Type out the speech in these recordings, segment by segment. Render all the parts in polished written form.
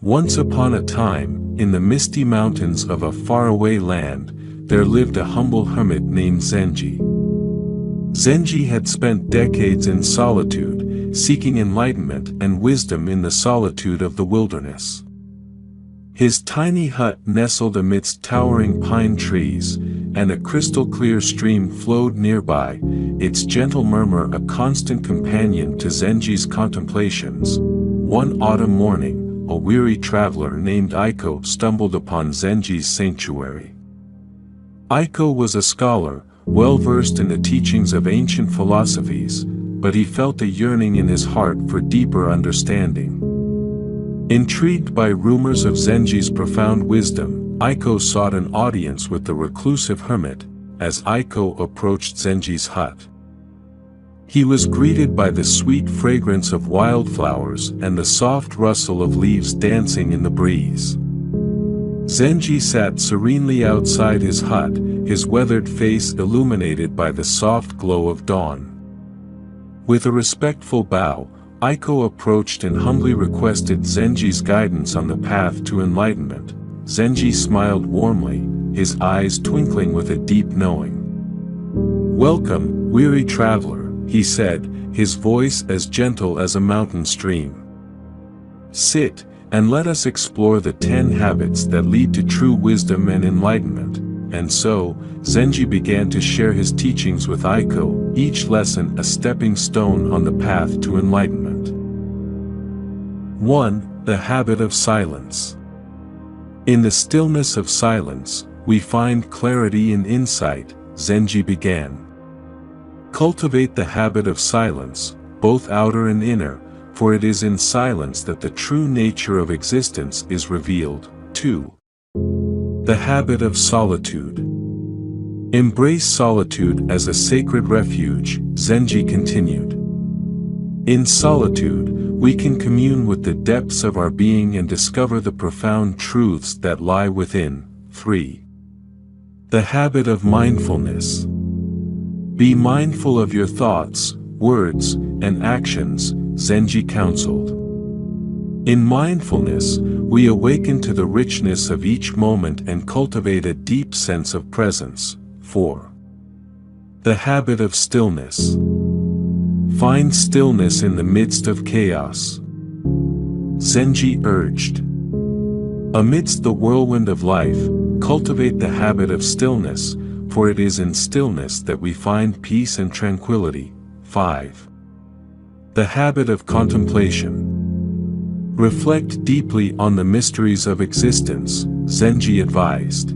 Once upon a time, in the misty mountains of a faraway land, there lived a humble hermit named Zenji. Zenji had spent decades in solitude, seeking enlightenment and wisdom in the solitude of the wilderness. His tiny hut nestled amidst towering pine trees, and a crystal-clear stream flowed nearby, its gentle murmur a constant companion to Zenji's contemplations. One autumn morning, a weary traveler named Aiko stumbled upon Zenji's sanctuary. Aiko was a scholar, well-versed in the teachings of ancient philosophies, but he felt a yearning in his heart for deeper understanding. Intrigued by rumors of Zenji's profound wisdom, Aiko sought an audience with the reclusive hermit. As Aiko approached Zenji's hut, he was greeted by the sweet fragrance of wildflowers and the soft rustle of leaves dancing in the breeze. Zenji sat serenely outside his hut, his weathered face illuminated by the soft glow of dawn. With a respectful bow, Aiko approached and humbly requested Zenji's guidance on the path to enlightenment. Zenji smiled warmly, his eyes twinkling with a deep knowing. "Welcome, weary traveler," he said, his voice as gentle as a mountain stream. "Sit, and let us explore the 10 habits that lead to true wisdom and enlightenment." And so, Zenji began to share his teachings with Aiko, each lesson a stepping stone on the path to enlightenment. 1. The habit of silence. In the stillness of silence, we find clarity and insight, Zenji began. Cultivate the habit of silence, both outer and inner, for it is in silence that the true nature of existence is revealed. 2. The habit of solitude. Embrace solitude as a sacred refuge, Zenji continued. In solitude, we can commune with the depths of our being and discover the profound truths that lie within. 3. The habit of mindfulness. Be mindful of your thoughts, words, and actions, Zenji counseled. In mindfulness, we awaken to the richness of each moment and cultivate a deep sense of presence. 4. The habit of stillness. Find stillness in the midst of chaos, Zenji urged. Amidst the whirlwind of life, cultivate the habit of stillness, for it is in stillness that we find peace and tranquility. 5. The habit of contemplation. Reflect deeply on the mysteries of existence, Zenji advised.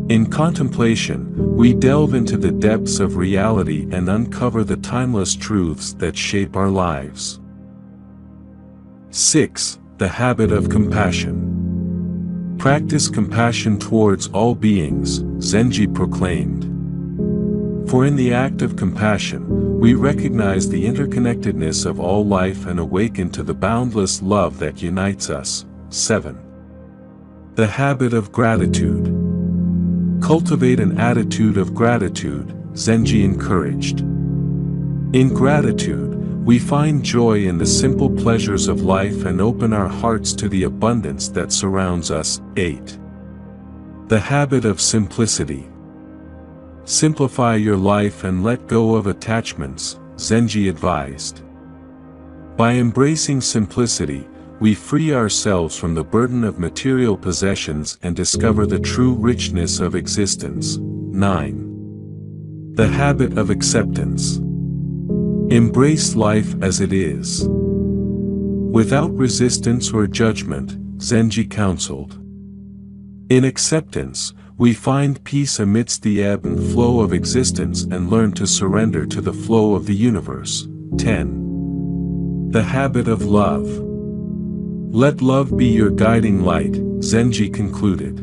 In contemplation, we delve into the depths of reality and uncover the timeless truths that shape our lives. 6. The habit of compassion. Practice compassion towards all beings, Zenji proclaimed. For in the act of compassion, we recognize the interconnectedness of all life and awaken to the boundless love that unites us. 7. The habit of gratitude. Cultivate an attitude of gratitude, Zenji encouraged. In gratitude, we find joy in the simple pleasures of life and open our hearts to the abundance that surrounds us. 8. The habit of simplicity. Simplify your life and let go of attachments, Zenji advised. By embracing simplicity, we free ourselves from the burden of material possessions and discover the true richness of existence. 9. The habit of acceptance. Embrace life as it is, without resistance or judgment, Zenji counseled. In acceptance, we find peace amidst the ebb and flow of existence and learn to surrender to the flow of the universe. 10. The habit of love. Let love be your guiding light, Zenji concluded.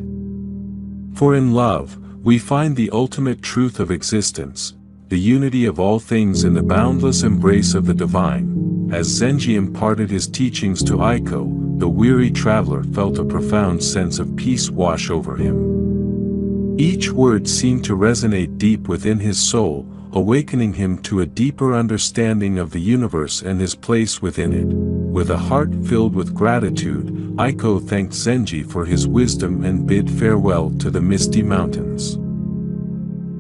For in love, we find the ultimate truth of existence, the unity of all things in the boundless embrace of the divine. As Zenji imparted his teachings to Aiko, the weary traveler felt a profound sense of peace wash over him. Each word seemed to resonate deep within his soul, awakening him to a deeper understanding of the universe and his place within it. With a heart filled with gratitude, Aiko thanked Zenji for his wisdom and bid farewell to the misty mountains.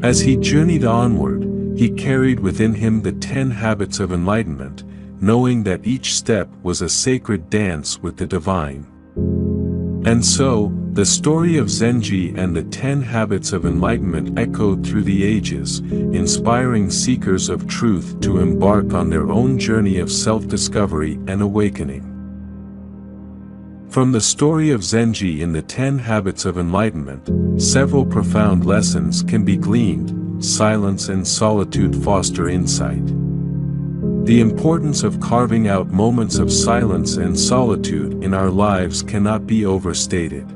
As he journeyed onward, he carried within him the 10 habits of enlightenment, knowing that each step was a sacred dance with the divine. And so, the story of Zenji and the 10 habits of enlightenment echoed through the ages, inspiring seekers of truth to embark on their own journey of self-discovery and awakening. From the story of Zenji in the 10 habits of enlightenment, several profound lessons can be gleaned. Silence and solitude foster insight. The importance of carving out moments of silence and solitude in our lives cannot be overstated.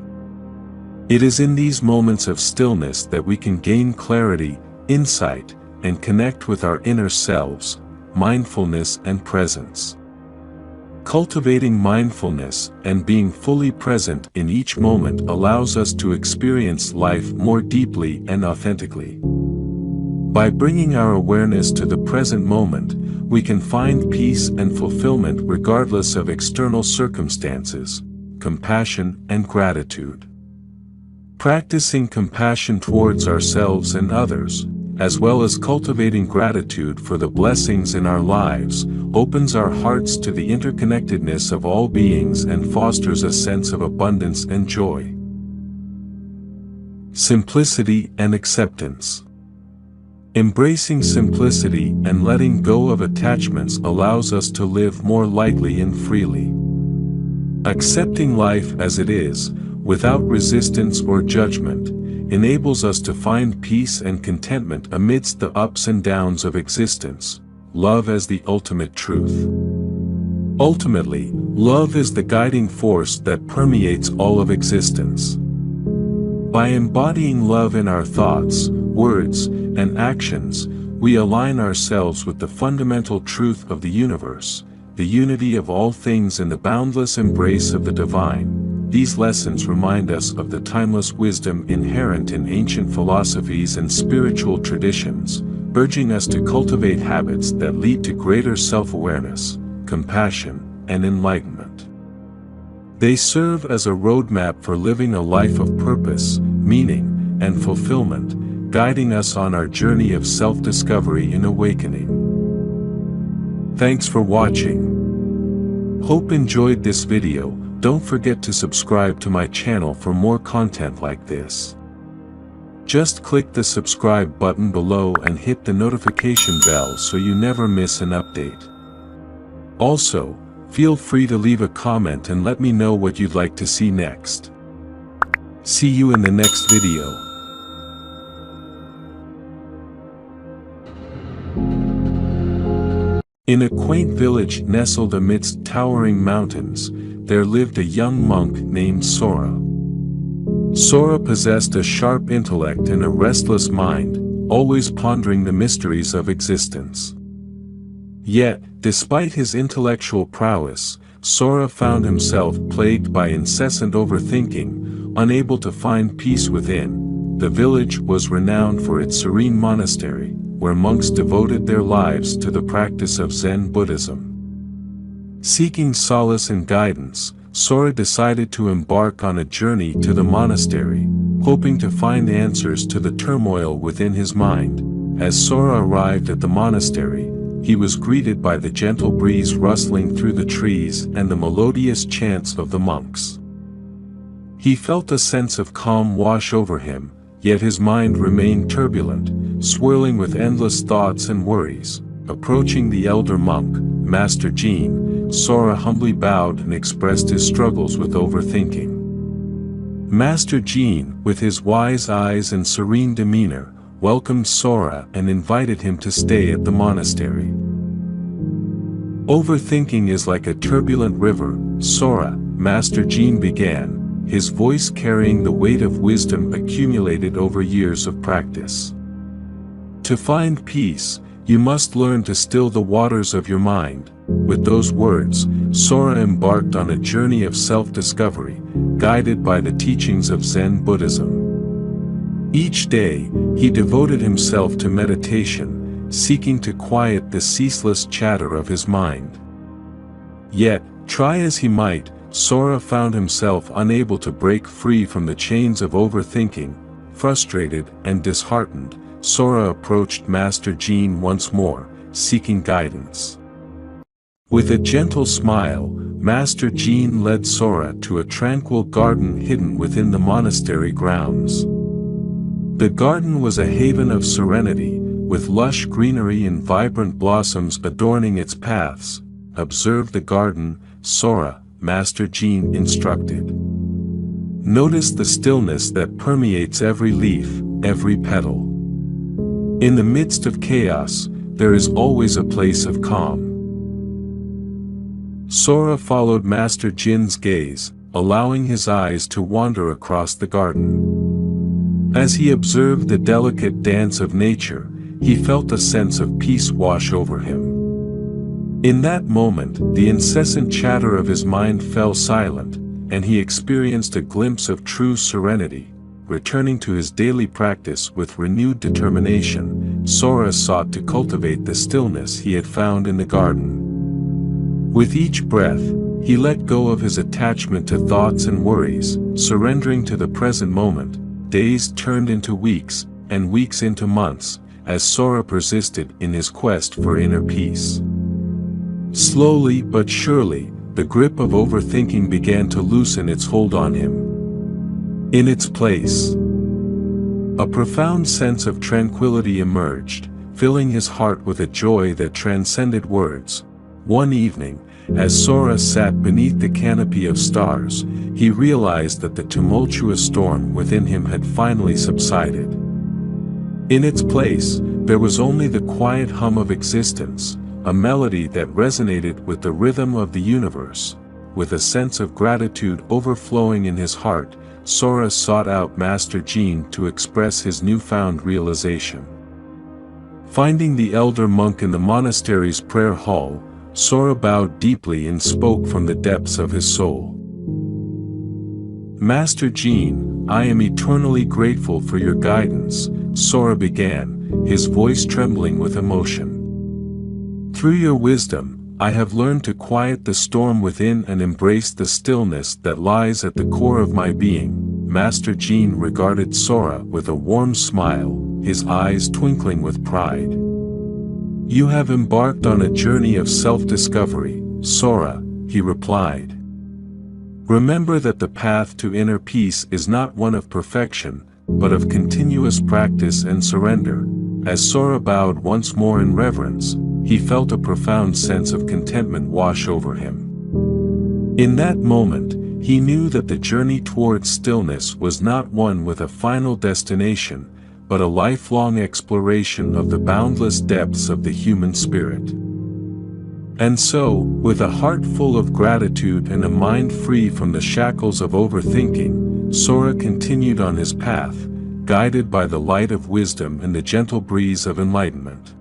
It is in these moments of stillness that we can gain clarity, insight, and connect with our inner selves, mindfulness and presence. Cultivating mindfulness and being fully present in each moment allows us to experience life more deeply and authentically. By bringing our awareness to the present moment, we can find peace and fulfillment regardless of external circumstances, compassion and gratitude. Practicing compassion towards ourselves and others, as well as cultivating gratitude for the blessings in our lives, opens our hearts to the interconnectedness of all beings and fosters a sense of abundance and joy. Simplicity and acceptance. Embracing simplicity and letting go of attachments allows us to live more lightly and freely. Accepting life as it is, without resistance or judgment, enables us to find peace and contentment amidst the ups and downs of existence. Love as the ultimate truth. Ultimately, love is the guiding force that permeates all of existence. By embodying love in our thoughts, words, and actions, we align ourselves with the fundamental truth of the universe, the unity of all things and the boundless embrace of the divine. These lessons remind us of the timeless wisdom inherent in ancient philosophies and spiritual traditions, urging us to cultivate habits that lead to greater self-awareness, compassion, and enlightenment. They serve as a roadmap for living a life of purpose, meaning, and fulfillment, guiding us on our journey of self-discovery and awakening. Thanks for watching. Hope enjoyed this video. Don't forget to subscribe to my channel for more content like this. Just click the subscribe button below and hit the notification bell so you never miss an update. Also, feel free to leave a comment and let me know what you'd like to see next. See you in the next video. In a quaint village nestled amidst towering mountains, there lived a young monk named Sora. Sora possessed a sharp intellect and a restless mind, always pondering the mysteries of existence. Yet, despite his intellectual prowess, Sora found himself plagued by incessant overthinking, unable to find peace within. The village was renowned for its serene monastery, where monks devoted their lives to the practice of Zen Buddhism. Seeking solace and guidance, Sora decided to embark on a journey to the monastery, hoping to find answers to the turmoil within his mind. As Sora arrived at the monastery, he was greeted by the gentle breeze rustling through the trees and the melodious chants of the monks. He felt a sense of calm wash over him, yet his mind remained turbulent, swirling with endless thoughts and worries. Approaching the elder monk, Master Jin, Sora humbly bowed and expressed his struggles with overthinking. Master Jin, with his wise eyes and serene demeanor, welcomed Sora and invited him to stay at the monastery. Overthinking is like a turbulent river, Sora, Master Jin began, his voice carrying the weight of wisdom accumulated over years of practice. To find peace, you must learn to still the waters of your mind. With those words, Sora embarked on a journey of self-discovery, guided by the teachings of Zen Buddhism. Each day, he devoted himself to meditation, seeking to quiet the ceaseless chatter of his mind. Yet, try as he might, Sora found himself unable to break free from the chains of overthinking. Frustrated and disheartened, Sora approached Master Jin once more, seeking guidance. With a gentle smile, Master Jin led Sora to a tranquil garden hidden within the monastery grounds. The garden was a haven of serenity, with lush greenery and vibrant blossoms adorning its paths. "Observe the garden, Sora," Master Jin instructed. "Notice the stillness that permeates every leaf, every petal. In the midst of chaos, there is always a place of calm." Sora followed Master Jin's gaze, allowing his eyes to wander across the garden. As he observed the delicate dance of nature, he felt a sense of peace wash over him. In that moment, the incessant chatter of his mind fell silent, and he experienced a glimpse of true serenity. Returning to his daily practice with renewed determination, Sora sought to cultivate the stillness he had found in the garden. With each breath, he let go of his attachment to thoughts and worries, surrendering to the present moment. Days turned into weeks, and weeks into months, as Sora persisted in his quest for inner peace. Slowly but surely, the grip of overthinking began to loosen its hold on him. In its place, a profound sense of tranquility emerged, filling his heart with a joy that transcended words. One evening, as Sora sat beneath the canopy of stars, he realized that the tumultuous storm within him had finally subsided. In its place, there was only the quiet hum of existence, a melody that resonated with the rhythm of the universe. With a sense of gratitude overflowing in his heart, Sora sought out Master Jin to express his newfound realization. Finding the elder monk in the monastery's prayer hall, Sora bowed deeply and spoke from the depths of his soul. "Master Jin, I am eternally grateful for your guidance," Sora began, his voice trembling with emotion. "Through your wisdom, I have learned to quiet the storm within and embrace the stillness that lies at the core of my being." Master Jin regarded Sora with a warm smile, his eyes twinkling with pride. "You have embarked on a journey of self-discovery, Sora," he replied. "Remember that the path to inner peace is not one of perfection, but of continuous practice and surrender." As Sora bowed once more in reverence, he felt a profound sense of contentment wash over him. In that moment, he knew that the journey towards stillness was not one with a final destination, but a lifelong exploration of the boundless depths of the human spirit. And so, with a heart full of gratitude and a mind free from the shackles of overthinking, Sora continued on his path, guided by the light of wisdom and the gentle breeze of enlightenment.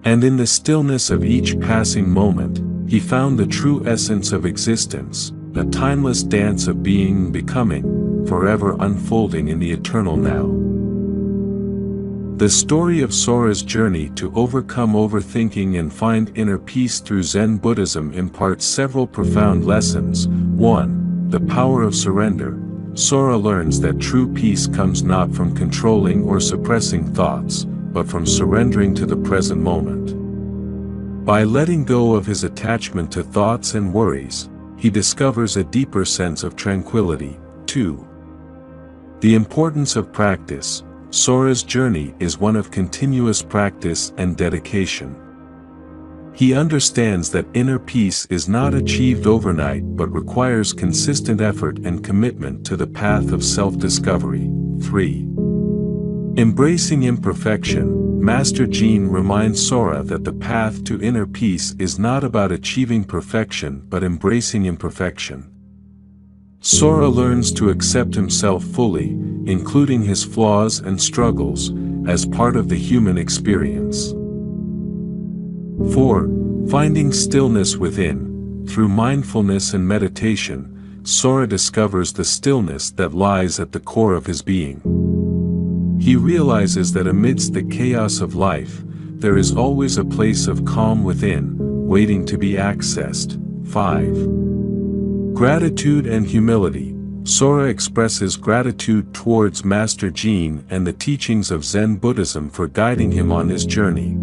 And in the stillness of each passing moment, he found the true essence of existence, a timeless dance of being and becoming, forever unfolding in the eternal now. The story of Sora's journey to overcome overthinking and find inner peace through Zen Buddhism imparts several profound lessons. 1. The power of surrender. Sora learns that true peace comes not from controlling or suppressing thoughts, but from surrendering to the present moment. By letting go of his attachment to thoughts and worries, he discovers a deeper sense of tranquility. 2. The importance of practice. Sora's journey is one of continuous practice and dedication. He understands that inner peace is not achieved overnight but requires consistent effort and commitment to the path of self-discovery. 3. Embracing imperfection. Master Jin reminds Sora that the path to inner peace is not about achieving perfection but embracing imperfection. Sora learns to accept himself fully, including his flaws and struggles, as part of the human experience. 4. Finding stillness within. Through mindfulness and meditation, Sora discovers the stillness that lies at the core of his being. He realizes that amidst the chaos of life, there is always a place of calm within, waiting to be accessed. 5. Gratitude and humility. Sora expresses gratitude towards Master Jin and the teachings of Zen Buddhism for guiding him on his journey.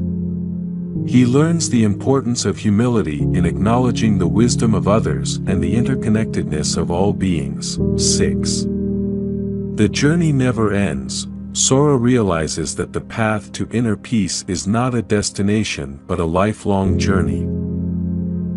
He learns the importance of humility in acknowledging the wisdom of others and the interconnectedness of all beings. 6. The journey never ends. Sora realizes that the path to inner peace is not a destination but a lifelong journey.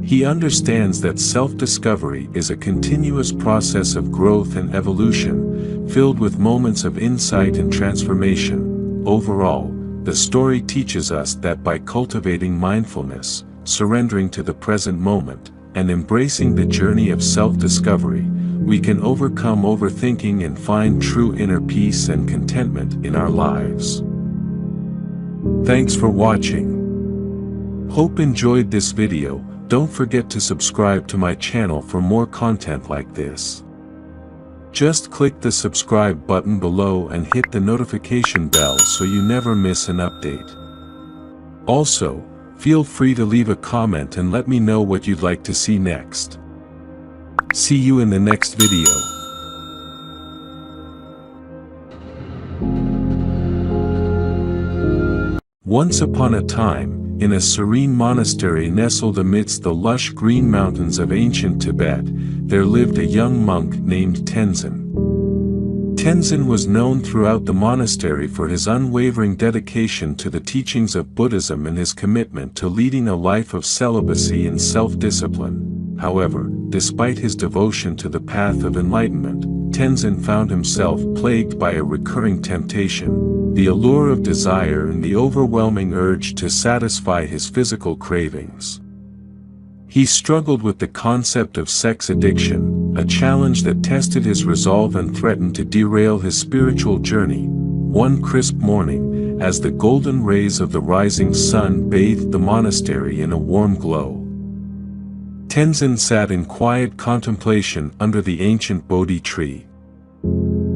He understands that self-discovery is a continuous process of growth and evolution, filled with moments of insight and transformation. Overall, the story teaches us that by cultivating mindfulness, surrendering to the present moment, and embracing the journey of self-discovery, we can overcome overthinking and find true inner peace and contentment in our lives. Thanks for watching. Hope enjoyed this video. Don't forget to subscribe to my channel for more content like this. Just click the subscribe button below and hit the notification bell so you never miss an update. Also, feel free to leave a comment and let me know what you'd like to see next. See you in the next video. Once upon a time, in a serene monastery nestled amidst the lush green mountains of ancient Tibet, there lived a young monk named Tenzin. Tenzin was known throughout the monastery for his unwavering dedication to the teachings of Buddhism and his commitment to leading a life of celibacy and self-discipline. However, despite his devotion to the path of enlightenment, Tenzin found himself plagued by a recurring temptation, the allure of desire and the overwhelming urge to satisfy his physical cravings. He struggled with the concept of sex addiction, a challenge that tested his resolve and threatened to derail his spiritual journey. One crisp morning, as the golden rays of the rising sun bathed the monastery in a warm glow, Tenzin sat in quiet contemplation under the ancient Bodhi tree.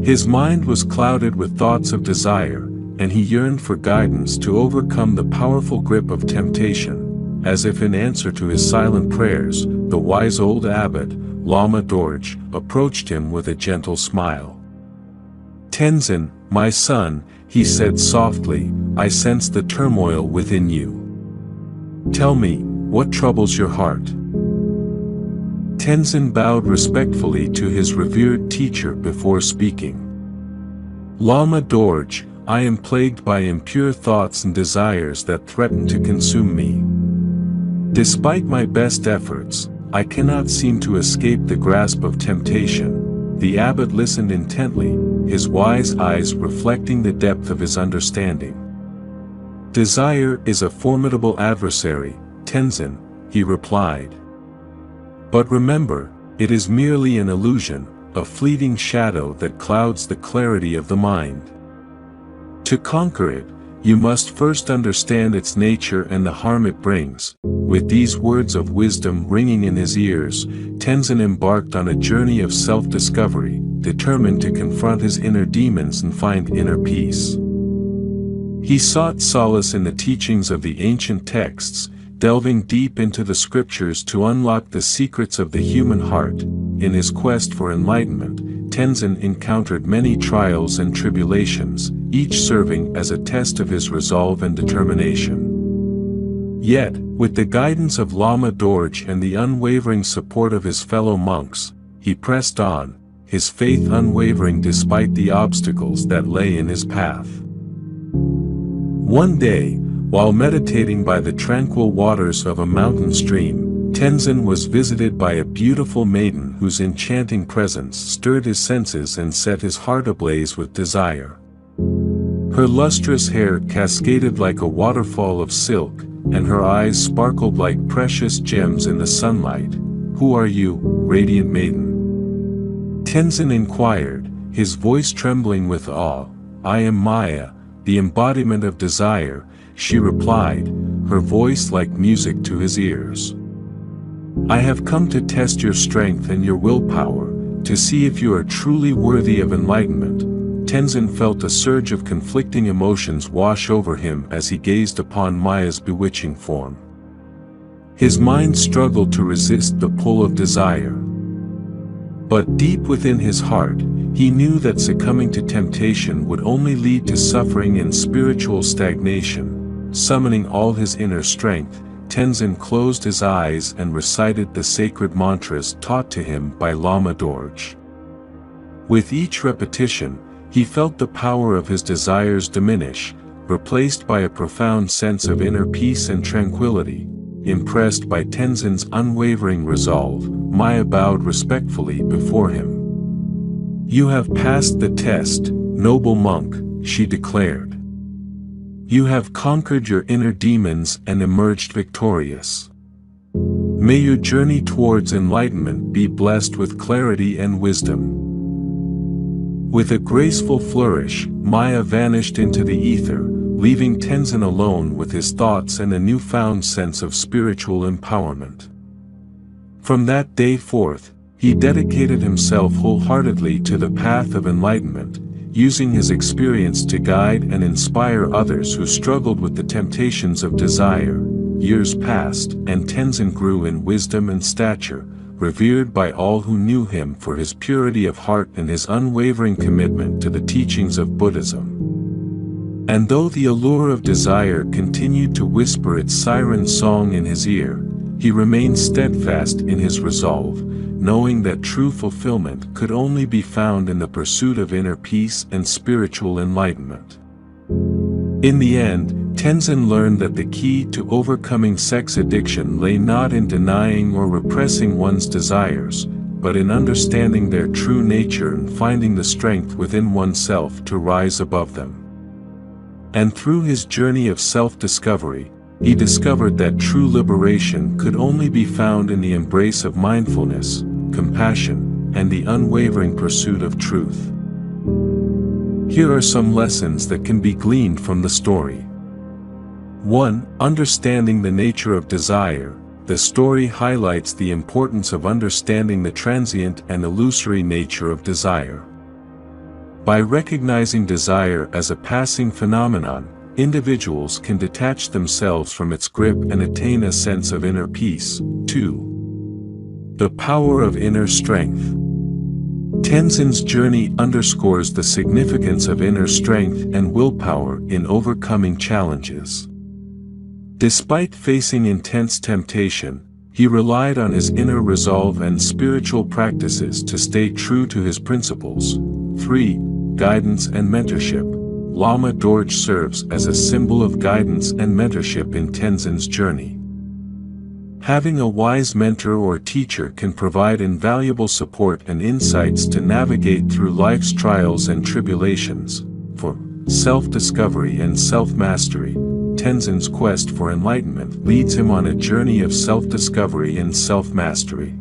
His mind was clouded with thoughts of desire, and he yearned for guidance to overcome the powerful grip of temptation. As if in answer to his silent prayers, the wise old abbot, Lama Dorje, approached him with a gentle smile. "Tenzin, my son," he said softly, "I sense the turmoil within you. Tell me, what troubles your heart?" Tenzin bowed respectfully to his revered teacher before speaking. "Lama Dorje, I am plagued by impure thoughts and desires that threaten to consume me. Despite my best efforts, I cannot seem to escape the grasp of temptation." The abbot listened intently, his wise eyes reflecting the depth of his understanding. "Desire is a formidable adversary, Tenzin," he replied. "But remember, it is merely an illusion, a fleeting shadow that clouds the clarity of the mind. To conquer it, you must first understand its nature and the harm it brings." With these words of wisdom ringing in his ears, Tenzin embarked on a journey of self-discovery, determined to confront his inner demons and find inner peace. He sought solace in the teachings of the ancient texts, delving deep into the scriptures to unlock the secrets of the human heart. In his quest for enlightenment, Tenzin encountered many trials and tribulations, each serving as a test of his resolve and determination. Yet, with the guidance of Lama Dorje and the unwavering support of his fellow monks, he pressed on, his faith unwavering despite the obstacles that lay in his path. One day, while meditating by the tranquil waters of a mountain stream, Tenzin was visited by a beautiful maiden whose enchanting presence stirred his senses and set his heart ablaze with desire. Her lustrous hair cascaded like a waterfall of silk, and her eyes sparkled like precious gems in the sunlight. "Who are you, radiant maiden?" Tenzin inquired, his voice trembling with awe. "I am Maya, the embodiment of desire," she replied, her voice like music to his ears. "I have come to test your strength and your willpower, to see if you are truly worthy of enlightenment." Tenzin felt a surge of conflicting emotions wash over him as he gazed upon Maya's bewitching form. His mind struggled to resist the pull of desire. But deep within his heart, he knew that succumbing to temptation would only lead to suffering and spiritual stagnation. Summoning all his inner strength, Tenzin closed his eyes and recited the sacred mantras taught to him by Lama Dorje. With each repetition, he felt the power of his desires diminish, replaced by a profound sense of inner peace and tranquility. Impressed by Tenzin's unwavering resolve, Maya bowed respectfully before him. "You have passed the test, noble monk," she declared. "You have conquered your inner demons and emerged victorious. May your journey towards enlightenment be blessed with clarity and wisdom." With a graceful flourish, Maya vanished into the ether, leaving Tenzin alone with his thoughts and a newfound sense of spiritual empowerment. From that day forth, he dedicated himself wholeheartedly to the path of enlightenment, using his experience to guide and inspire others who struggled with the temptations of desire. Years passed, and Tenzin grew in wisdom and stature, revered by all who knew him for his purity of heart and his unwavering commitment to the teachings of Buddhism. And though the allure of desire continued to whisper its siren song in his ear, he remained steadfast in his resolve, knowing that true fulfillment could only be found in the pursuit of inner peace and spiritual enlightenment. In the end, Tenzin learned that the key to overcoming sex addiction lay not in denying or repressing one's desires, but in understanding their true nature and finding the strength within oneself to rise above them. And through his journey of self-discovery, he discovered that true liberation could only be found in the embrace of mindfulness, compassion, and the unwavering pursuit of truth. Here are some lessons that can be gleaned from the story. 1. Understanding the nature of desire. The story highlights the importance of understanding the transient and illusory nature of desire. By recognizing desire as a passing phenomenon, individuals can detach themselves from its grip and attain a sense of inner peace. 2. The power of inner strength. Tenzin's journey underscores the significance of inner strength and willpower in overcoming challenges. Despite facing intense temptation, he relied on his inner resolve and spiritual practices to stay true to his principles. 3. Guidance and mentorship. Lama Dorje serves as a symbol of guidance and mentorship in Tenzin's journey. Having a wise mentor or teacher can provide invaluable support and insights to navigate through life's trials and tribulations. For self-discovery and self-mastery, Tenzin's quest for enlightenment leads him on a journey of self-discovery and self-mastery.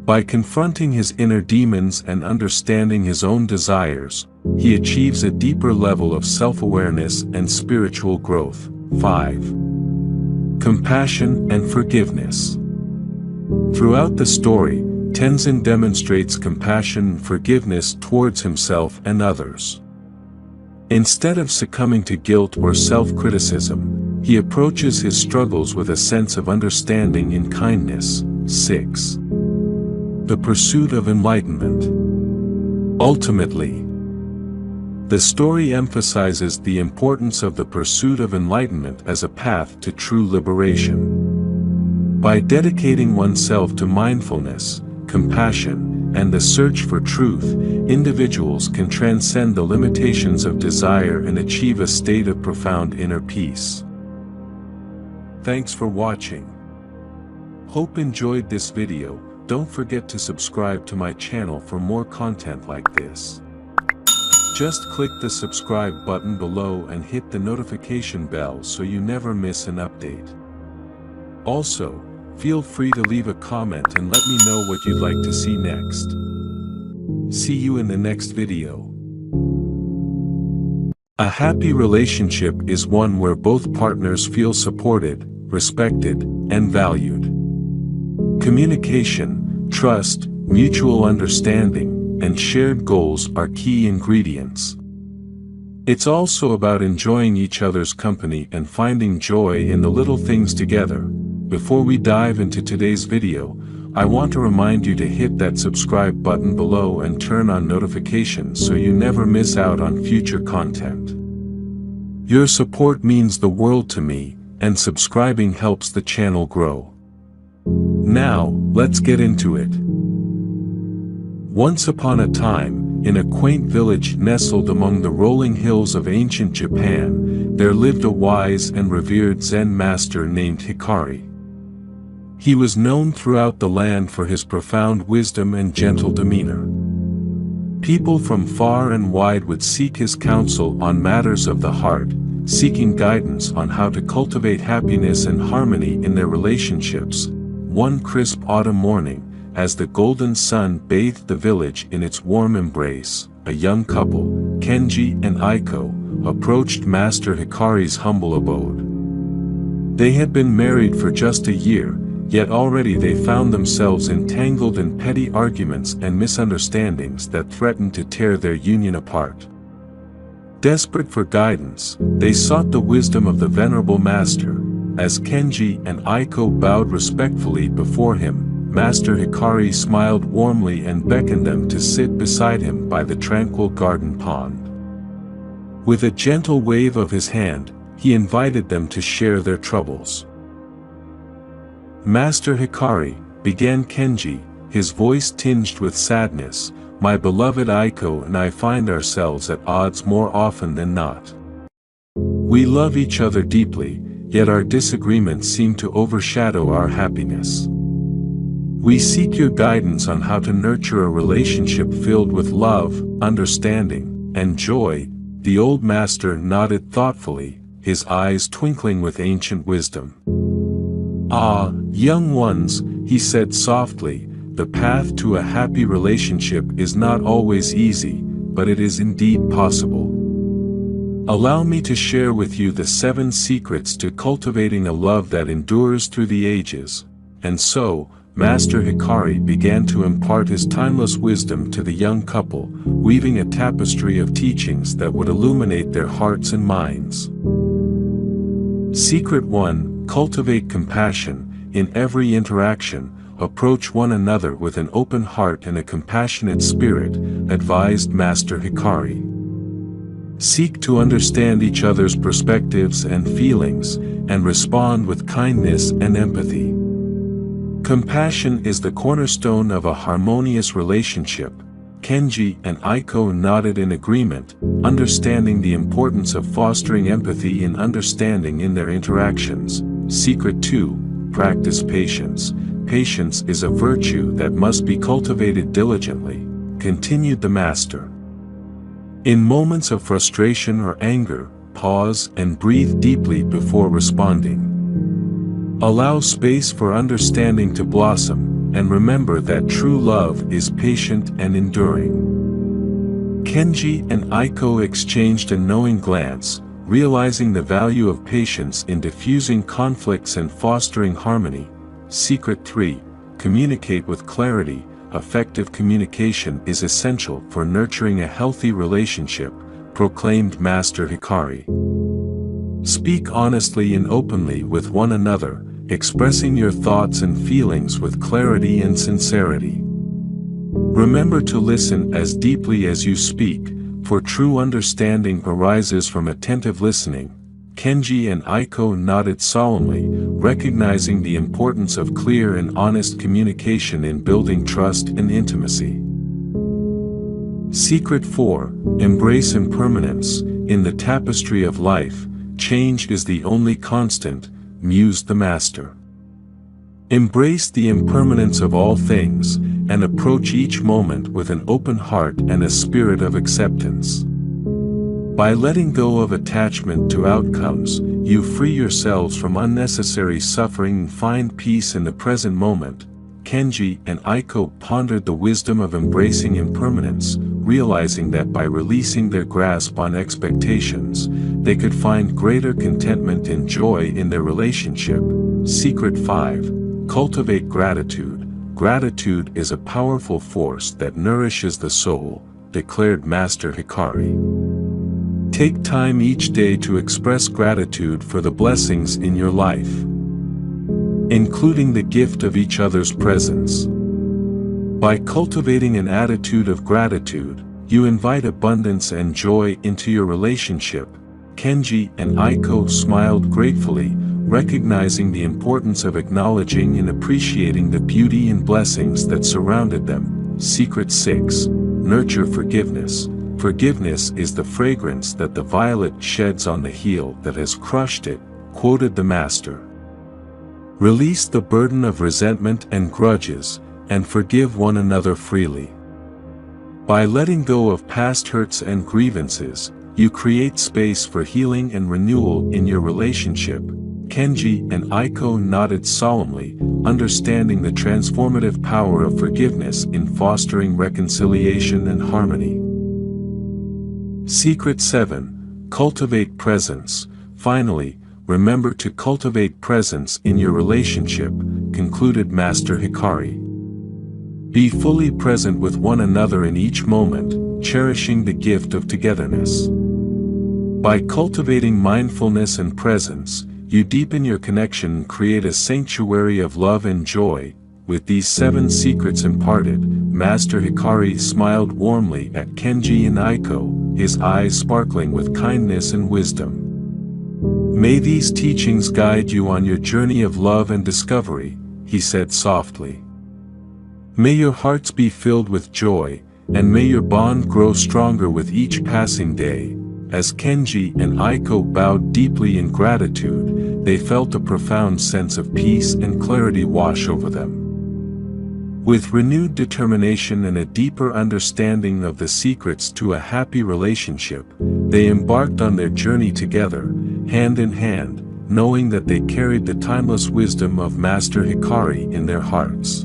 By confronting his inner demons and understanding his own desires, he achieves a deeper level of self-awareness and spiritual growth. 5. Compassion and forgiveness. Throughout the story, Tenzin demonstrates compassion and forgiveness towards himself and others. Instead of succumbing to guilt or self-criticism, he approaches his struggles with a sense of understanding and kindness. 6. The pursuit of enlightenment. Ultimately, the story emphasizes the importance of the pursuit of enlightenment as a path to true liberation. By dedicating oneself to mindfulness, compassion, and the search for truth, individuals can transcend the limitations of desire and achieve a state of profound inner peace. Thanks for watching. Hope enjoyed this video. Don't forget to subscribe to my channel for more content like this. Just click the subscribe button below and hit the notification bell so you never miss an update. Also, feel free to leave a comment and let me know what you'd like to see next. See you in the next video. A happy relationship is one where both partners feel supported, respected, and valued. Communication, trust, mutual understanding, and shared goals are key ingredients. It's also about enjoying each other's company and finding joy in the little things together. Before we dive into today's video, I want to remind you to hit that subscribe button below and turn on notifications so you never miss out on future content. Your support means the world to me, and subscribing helps the channel grow. Now, let's get into it. Once upon a time, in a quaint village nestled among the rolling hills of ancient Japan, there lived a wise and revered Zen master named Hikari. He was known throughout the land for his profound wisdom and gentle demeanor. People from far and wide would seek his counsel on matters of the heart, seeking guidance on how to cultivate happiness and harmony in their relationships. One crisp autumn morning, as the golden sun bathed the village in its warm embrace, a young couple, Kenji and Aiko, approached Master Hikari's humble abode. They had been married for just a year, yet already they found themselves entangled in petty arguments and misunderstandings that threatened to tear their union apart. Desperate for guidance, they sought the wisdom of the venerable master. As Kenji and Aiko bowed respectfully before him, Master Hikari smiled warmly and beckoned them to sit beside him by the tranquil garden pond. With a gentle wave of his hand, he invited them to share their troubles. "Master Hikari," began Kenji, his voice tinged with sadness, "my beloved Aiko and I find ourselves at odds more often than not. We love each other deeply, yet our disagreements seem to overshadow our happiness. We seek your guidance on how to nurture a relationship filled with love, understanding, and joy." The old master nodded thoughtfully, his eyes twinkling with ancient wisdom. "Ah, young ones," he said softly, "the path to a happy relationship is not always easy, but it is indeed possible. Allow me to share with you the 7 secrets to cultivating a love that endures through the ages." And so, Master Hikari began to impart his timeless wisdom to the young couple, weaving a tapestry of teachings that would illuminate their hearts and minds. Secret 1: Cultivate compassion. In every interaction, approach one another with an open heart and a compassionate spirit, advised Master Hikari. Seek to understand each other's perspectives and feelings, and respond with kindness and empathy. Compassion is the cornerstone of a harmonious relationship. Kenji and Aiko nodded in agreement, understanding the importance of fostering empathy and understanding in their interactions. Secret 2: Practice patience. Patience is a virtue that must be cultivated diligently, continued the master. In moments of frustration or anger, pause and breathe deeply before responding. Allow space for understanding to blossom, and remember that true love is patient and enduring. Kenji and Aiko exchanged a knowing glance, realizing the value of patience in diffusing conflicts and fostering harmony. Secret 3: Communicate with clarity. Effective communication is essential for nurturing a healthy relationship, proclaimed Master Hikari. Speak honestly and openly with one another, expressing your thoughts and feelings with clarity and sincerity. Remember to listen as deeply as you speak, for true understanding arises from attentive listening. Kenji and Aiko nodded solemnly, recognizing the importance of clear and honest communication in building trust and intimacy. Secret 4: Embrace impermanence. In the tapestry of life, change is the only constant, mused the master. Embrace the impermanence of all things, and approach each moment with an open heart and a spirit of acceptance. By letting go of attachment to outcomes, you free yourselves from unnecessary suffering and find peace in the present moment. Kenji and Aiko pondered the wisdom of embracing impermanence, realizing that by releasing their grasp on expectations, they could find greater contentment and joy in their relationship. Secret 5: Cultivate gratitude. Gratitude is a powerful force that nourishes the soul, declared Master Hikari. Take time each day to express gratitude for the blessings in your life. including the gift of each other's presence. By cultivating an attitude of gratitude, you invite abundance and joy into your relationship. Kenji and Aiko smiled gratefully, recognizing the importance of acknowledging and appreciating the beauty and blessings that surrounded them. Secret 6. Nurture forgiveness. Forgiveness is the fragrance that the violet sheds on the heel that has crushed it, quoted the master. Release the burden of resentment and grudges, and forgive one another freely. By letting go of past hurts and grievances, you create space for healing and renewal in your relationship. Kenji and Aiko nodded solemnly, understanding the transformative power of forgiveness in fostering reconciliation and harmony. Secret 7. Cultivate presence. Finally, remember to cultivate presence in your relationship, concluded Master Hikari. Be fully present with one another in each moment, cherishing the gift of togetherness. By cultivating mindfulness and presence, you deepen your connection and create a sanctuary of love and joy. With these 7 secrets imparted, Master Hikari smiled warmly at Kenji and Aiko, his eyes sparkling with kindness and wisdom. May these teachings guide you on your journey of love and discovery, he said softly. May your hearts be filled with joy, and may your bond grow stronger with each passing day. As Kenji and Aiko bowed deeply in gratitude, they felt a profound sense of peace and clarity wash over them. With renewed determination and a deeper understanding of the secrets to a happy relationship, they embarked on their journey together, hand in hand, knowing that they carried the timeless wisdom of Master Hikari in their hearts.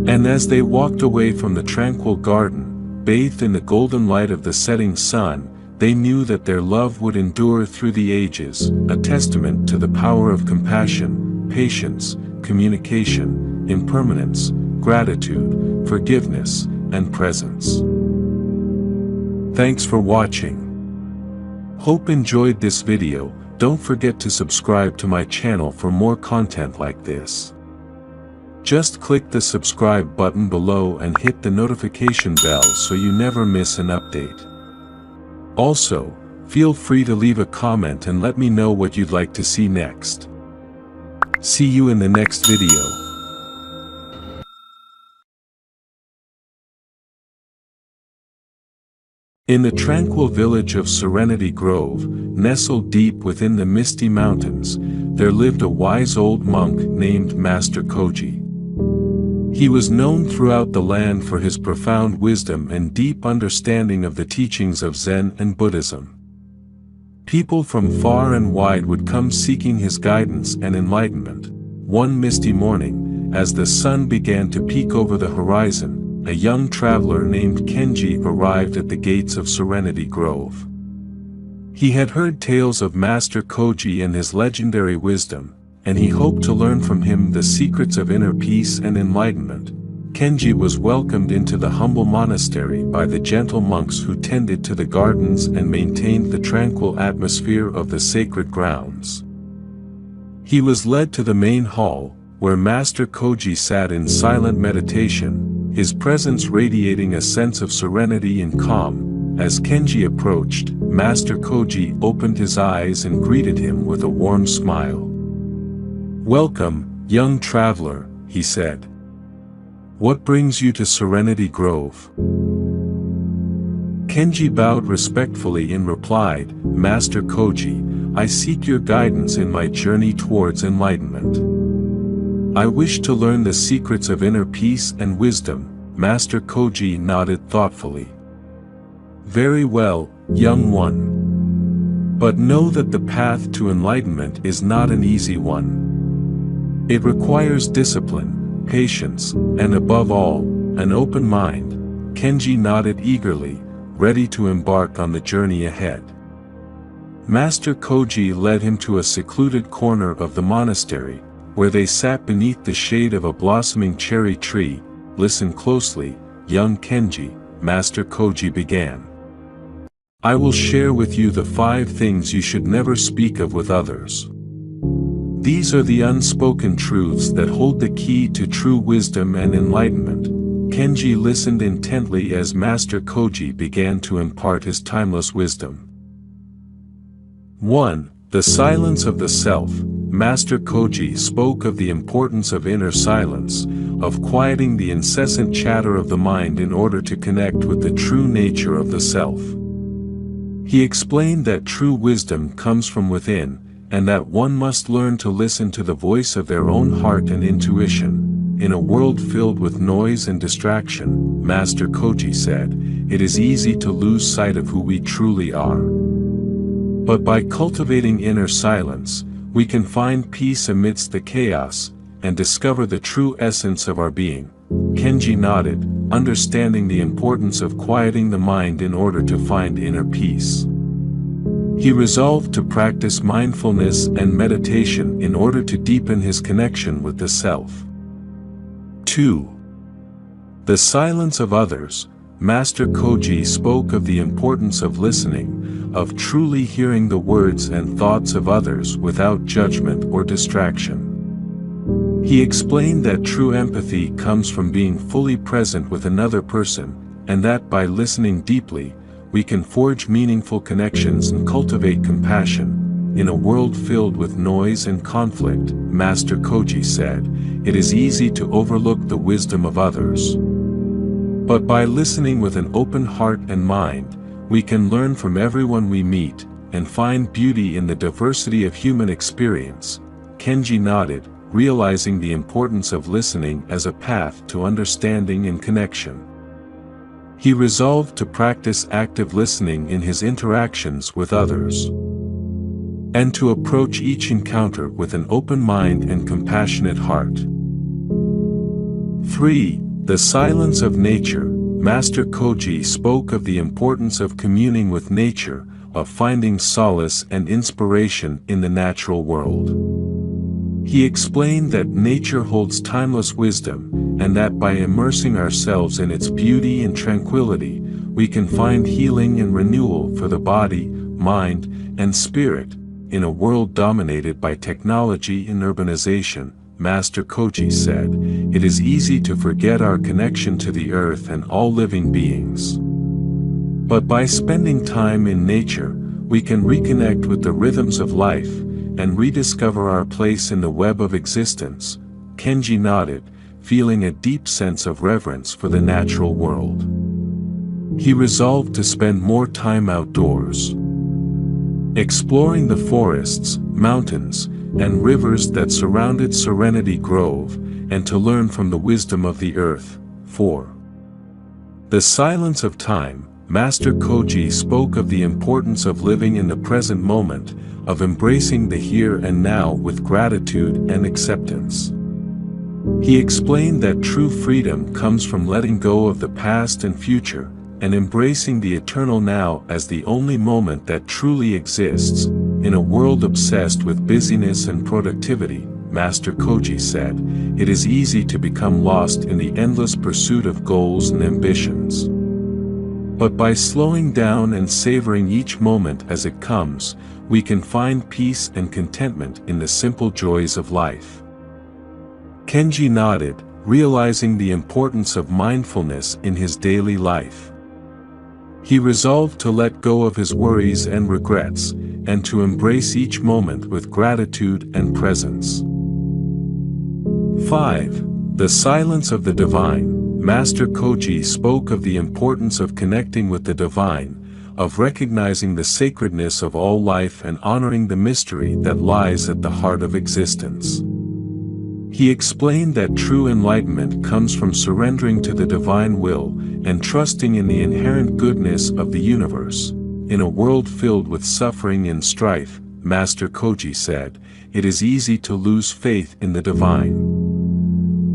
And as they walked away from the tranquil garden, bathed in the golden light of the setting sun, they knew that their love would endure through the ages, a testament to the power of compassion, patience, communication, impermanence, gratitude, forgiveness, and presence. Thanks for watching. Hope enjoyed this video. Don't forget to subscribe to my channel for more content like this. Just click the subscribe button below and hit the notification bell so you never miss an update. Also, feel free to leave a comment and let me know what you'd like to see next. See you in the next video. In the tranquil village of Serenity Grove, nestled deep within the misty mountains, there lived a wise old monk named Master Koji. He was known throughout the land for his profound wisdom and deep understanding of the teachings of Zen and Buddhism. People from far and wide would come seeking his guidance and enlightenment. One misty morning, as the sun began to peek over the horizon, a young traveler named Kenji arrived at the gates of Serenity Grove. He had heard tales of Master Koji and his legendary wisdom, and he hoped to learn from him the secrets of inner peace and enlightenment. Kenji was welcomed into the humble monastery by the gentle monks who tended to the gardens and maintained the tranquil atmosphere of the sacred grounds. He was led to the main hall, where Master Koji sat in silent meditation, his presence radiating a sense of serenity and calm. As Kenji approached, Master Koji opened his eyes and greeted him with a warm smile. "Welcome, young traveler," he said. "What brings you to Serenity Grove?" Kenji bowed respectfully and replied, "Master Koji, I seek your guidance in my journey towards enlightenment. I wish to learn the secrets of inner peace and wisdom." Master Koji nodded thoughtfully. "Very well, young one. But know that the path to enlightenment is not an easy one. It requires discipline, patience, and above all, an open mind." Kenji nodded eagerly, ready to embark on the journey ahead. Master Koji led him to a secluded corner of the monastery, where they sat beneath the shade of a blossoming cherry tree. "Listen closely, young Kenji," Master Koji began. "I will share with you the 5 things you should never speak of with others. These are the unspoken truths that hold the key to true wisdom and enlightenment. Kenji listened intently as Master Koji began to impart his timeless wisdom. 1. The silence of the self. Master Koji spoke of the importance of inner silence, of quieting the incessant chatter of the mind in order to connect with the true nature of the self. He explained that true wisdom comes from within, and that one must learn to listen to the voice of their own heart and intuition. In a world filled with noise and distraction, Master Koji said, it is easy to lose sight of who we truly are. But by cultivating inner silence, we can find peace amidst the chaos, and discover the true essence of our being. Kenji nodded, understanding the importance of quieting the mind in order to find inner peace. He resolved to practice mindfulness and meditation in order to deepen his connection with the self. 2. The silence of others. Master Koji spoke of the importance of listening, of truly hearing the words and thoughts of others without judgment or distraction. He explained that true empathy comes from being fully present with another person, and that by listening deeply, we can forge meaningful connections and cultivate compassion. In a world filled with noise and conflict, Master Koji said, it is easy to overlook the wisdom of others. But by listening with an open heart and mind, we can learn from everyone we meet, and find beauty in the diversity of human experience. Kenji nodded, realizing the importance of listening as a path to understanding and connection. He resolved to practice active listening in his interactions with others, and to approach each encounter with an open mind and compassionate heart. 3. The silence of nature. Master Koji spoke of the importance of communing with nature, of finding solace and inspiration in the natural world. He explained that nature holds timeless wisdom, and that by immersing ourselves in its beauty and tranquility, we can find healing and renewal for the body, mind, and spirit. In a world dominated by technology and urbanization, Master Koji said, it is easy to forget our connection to the earth and all living beings. But by spending time in nature, we can reconnect with the rhythms of life, and rediscover our place in the web of existence. Kenji nodded, feeling a deep sense of reverence for the natural world. He resolved to spend more time outdoors, exploring the forests, mountains, and rivers that surrounded Serenity Grove, and to learn from the wisdom of the earth. 4. The silence of time. Master Koji spoke of the importance of living in the present moment, of embracing the here and now with gratitude and acceptance. He explained that true freedom comes from letting go of the past and future, and embracing the eternal now as the only moment that truly exists. In a world obsessed with busyness and productivity, Master Koji said, it is easy to become lost in the endless pursuit of goals and ambitions. But by slowing down and savoring each moment as it comes, we can find peace and contentment in the simple joys of life. Kenji nodded, realizing the importance of mindfulness in his daily life. He resolved to let go of his worries and regrets, and to embrace each moment with gratitude and presence. 5. The silence of the divine. Master Koji spoke of the importance of connecting with the divine, of recognizing the sacredness of all life and honoring the mystery that lies at the heart of existence. He explained that true enlightenment comes from surrendering to the divine will, and trusting in the inherent goodness of the universe. In a world filled with suffering and strife, Master Koji said, it is easy to lose faith in the divine.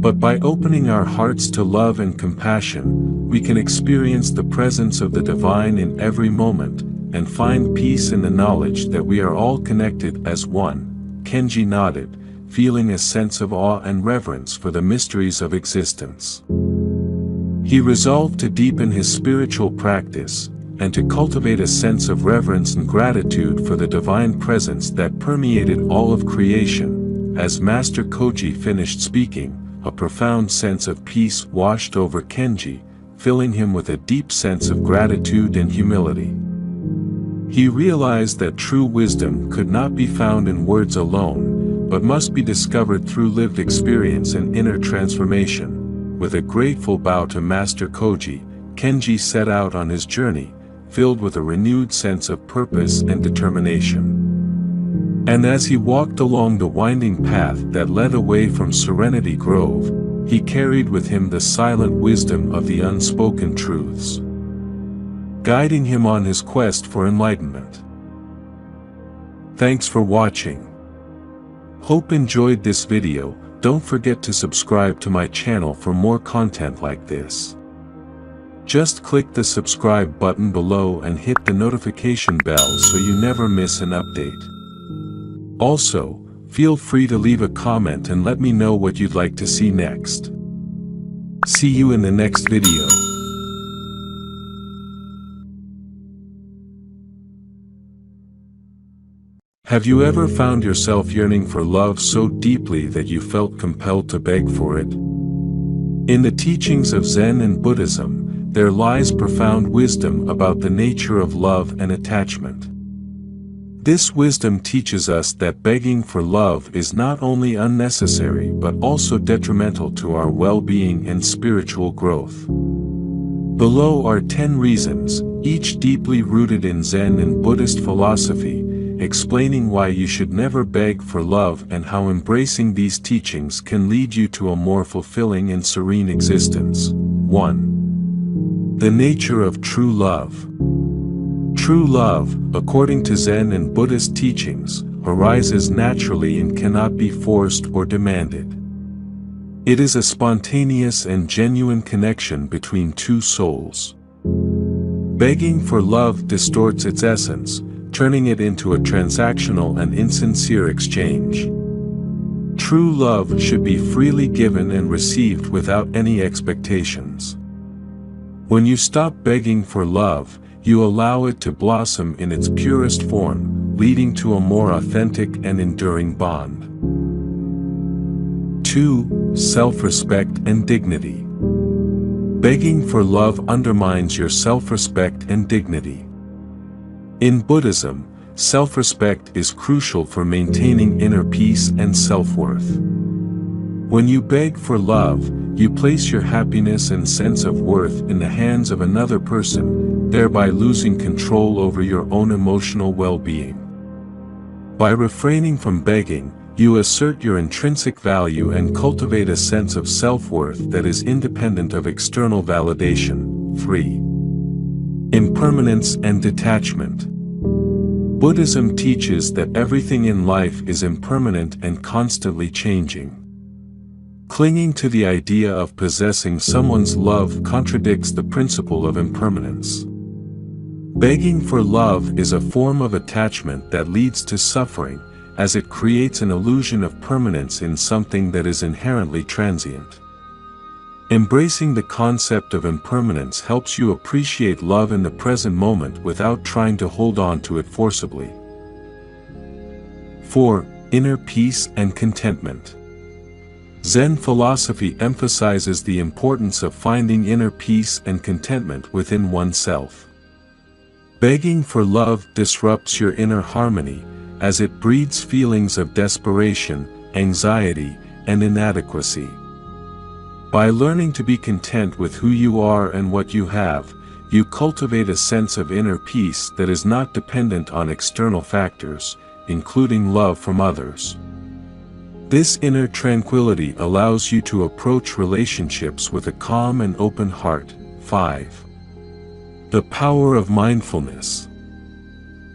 But by opening our hearts to love and compassion, we can experience the presence of the divine in every moment, and find peace in the knowledge that we are all connected as one. Kenji nodded, feeling a sense of awe and reverence for the mysteries of existence. He resolved to deepen his spiritual practice, and to cultivate a sense of reverence and gratitude for the divine presence that permeated all of creation. As Master Koji finished speaking, a profound sense of peace washed over Kenji, filling him with a deep sense of gratitude and humility. He realized that true wisdom could not be found in words alone, but must be discovered through lived experience and inner transformation. With a grateful bow to Master Koji, Kenji set out on his journey, filled with a renewed sense of purpose and determination. And as he walked along the winding path that led away from Serenity Grove, he carried with him the silent wisdom of the unspoken truths, guiding him on his quest for enlightenment. Thanks for watching. Hope enjoyed this video. Don't forget to subscribe to my channel for more content like this. Just click the subscribe button below and hit the notification bell so you never miss an update. Also, feel free to leave a comment and let me know what you'd like to see next. See you in the next video. Have you ever found yourself yearning for love so deeply that you felt compelled to beg for it? In the teachings of Zen and Buddhism, there lies profound wisdom about the nature of love and attachment. This wisdom teaches us that begging for love is not only unnecessary but also detrimental to our well-being and spiritual growth. Below are 10 reasons, each deeply rooted in Zen and Buddhist philosophy, explaining why you should never beg for love and how embracing these teachings can lead you to a more fulfilling and serene existence. 1. The nature of true love. True love, according to Zen and Buddhist teachings, arises naturally and cannot be forced or demanded. It is a spontaneous and genuine connection between two souls. Begging for love distorts its essence, turning it into a transactional and insincere exchange. True love should be freely given and received without any expectations. When you stop begging for love, you allow it to blossom in its purest form, leading to a more authentic and enduring bond. 2. Self-respect and dignity. Begging for love undermines your self-respect and dignity. In Buddhism, self-respect is crucial for maintaining inner peace and self-worth. When you beg for love, you place your happiness and sense of worth in the hands of another person, thereby losing control over your own emotional well-being. By refraining from begging, you assert your intrinsic value and cultivate a sense of self-worth that is independent of external validation. 3. Impermanence and detachment. Buddhism teaches that everything in life is impermanent and constantly changing. Clinging to the idea of possessing someone's love contradicts the principle of impermanence. Begging for love is a form of attachment that leads to suffering, as it creates an illusion of permanence in something that is inherently transient. Embracing the concept of impermanence helps you appreciate love in the present moment without trying to hold on to it forcibly. 4. Inner peace and contentment. Zen philosophy emphasizes the importance of finding inner peace and contentment within oneself. Begging for love disrupts your inner harmony, as it breeds feelings of desperation, anxiety, and inadequacy. By learning to be content with who you are and what you have, you cultivate a sense of inner peace that is not dependent on external factors, including love from others. This inner tranquility allows you to approach relationships with a calm and open heart. 5. The power of mindfulness.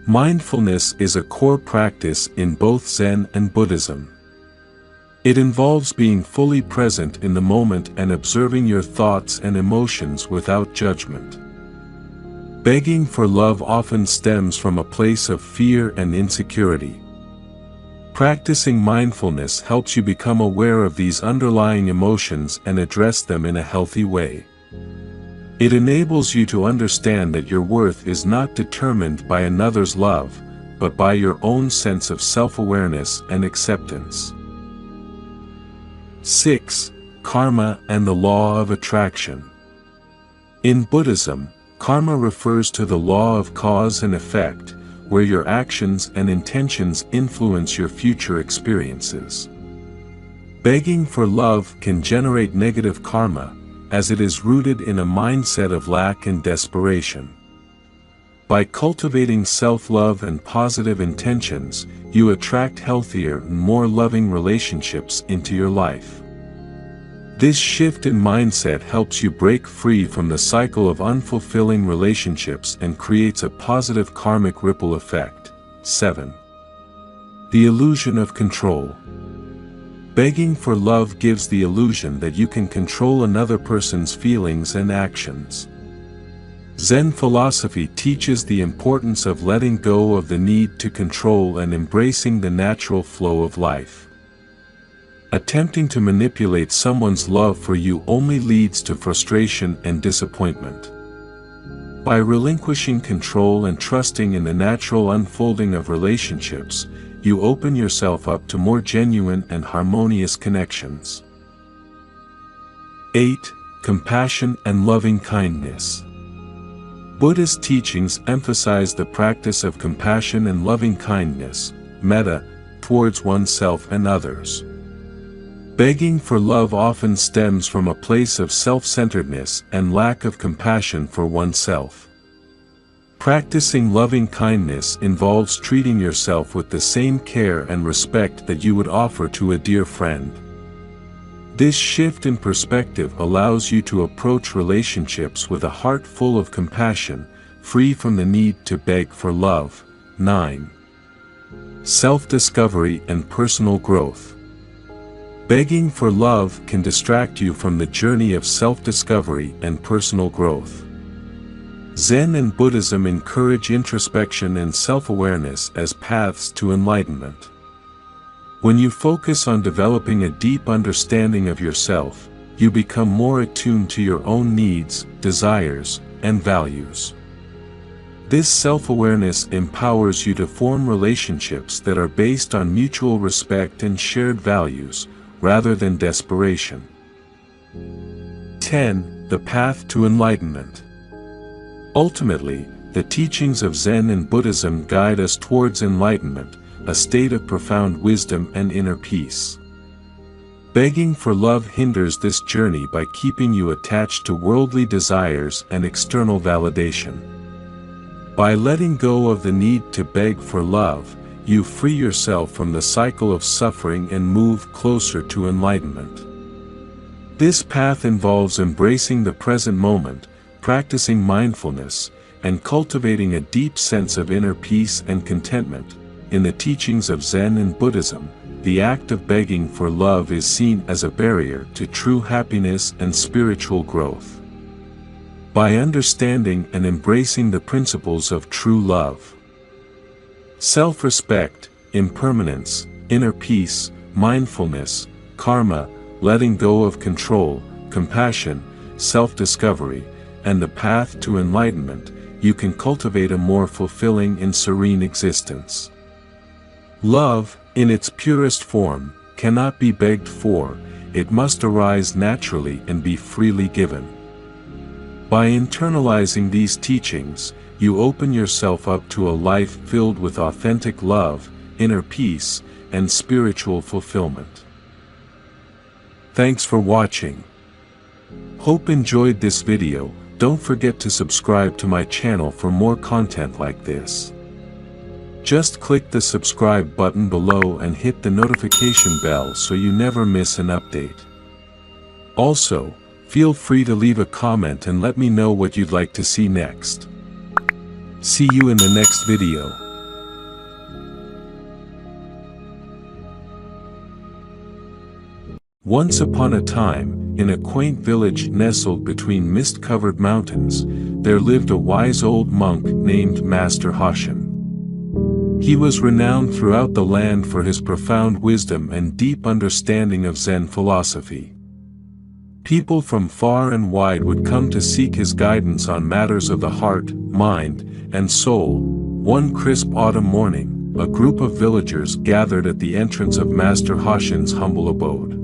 Mindfulness is a core practice in both Zen and Buddhism. It involves being fully present in the moment and observing your thoughts and emotions without judgment. Begging for love often stems from a place of fear and insecurity. Practicing mindfulness helps you become aware of these underlying emotions and address them in a healthy way. It enables you to understand that your worth is not determined by another's love, but by your own sense of self-awareness and acceptance. 6. Karma and the law of attraction. In Buddhism, karma refers to the law of cause and effect, where your actions and intentions influence your future experiences. Begging for love can generate negative karma, as it is rooted in a mindset of lack and desperation. By cultivating self-love and positive intentions, you attract healthier and more loving relationships into your life. This shift in mindset helps you break free from the cycle of unfulfilling relationships and creates a positive karmic ripple effect. 7. The illusion of control. Begging for love gives the illusion that you can control another person's feelings and actions. Zen philosophy teaches the importance of letting go of the need to control and embracing the natural flow of life. Attempting to manipulate someone's love for you only leads to frustration and disappointment. By relinquishing control and trusting in the natural unfolding of relationships, you open yourself up to more genuine and harmonious connections. 8. Compassion and loving kindness. Buddhist teachings emphasize the practice of compassion and loving kindness, metta, towards oneself and others. Begging for love often stems from a place of self-centeredness and lack of compassion for oneself. Practicing loving kindness involves treating yourself with the same care and respect that you would offer to a dear friend. This shift in perspective allows you to approach relationships with a heart full of compassion, free from the need to beg for love. 9. Self-discovery and personal growth. Begging for love can distract you from the journey of self-discovery and personal growth. Zen and Buddhism encourage introspection and self-awareness as paths to enlightenment. When you focus on developing a deep understanding of yourself, you become more attuned to your own needs, desires, and values. This self-awareness empowers you to form relationships that are based on mutual respect and shared values, rather than desperation. 10. The path to enlightenment. Ultimately, the teachings of Zen and Buddhism guide us towards enlightenment, a state of profound wisdom and inner peace. Begging for love hinders this journey by keeping you attached to worldly desires and external validation. By letting go of the need to beg for love, you free yourself from the cycle of suffering and move closer to enlightenment. This path involves embracing the present moment, practicing mindfulness, and cultivating a deep sense of inner peace and contentment. In the teachings of Zen and Buddhism, the act of begging for love is seen as a barrier to true happiness and spiritual growth. By understanding and embracing the principles of true love, self-respect, impermanence, inner peace, mindfulness, karma, letting go of control, compassion, self-discovery, and the path to enlightenment, you can cultivate a more fulfilling and serene existence. Love, in its purest form, cannot be begged for, it must arise naturally and be freely given. By internalizing these teachings, you open yourself up to a life filled with authentic love, inner peace, and spiritual fulfillment. Thanks for watching. Hope enjoyed this video. Don't forget to subscribe to my channel for more content like this. Just click the subscribe button below and hit the notification bell so you never miss an update. Also, feel free to leave a comment and let me know what you'd like to see next. See you in the next video. Once upon a time, in a quaint village nestled between mist-covered mountains, there lived a wise old monk named Master Hoshin. He was renowned throughout the land for his profound wisdom and deep understanding of Zen philosophy. People from far and wide would come to seek his guidance on matters of the heart, mind, and soul. One crisp autumn morning, a group of villagers gathered at the entrance of Master Hoshin's humble abode.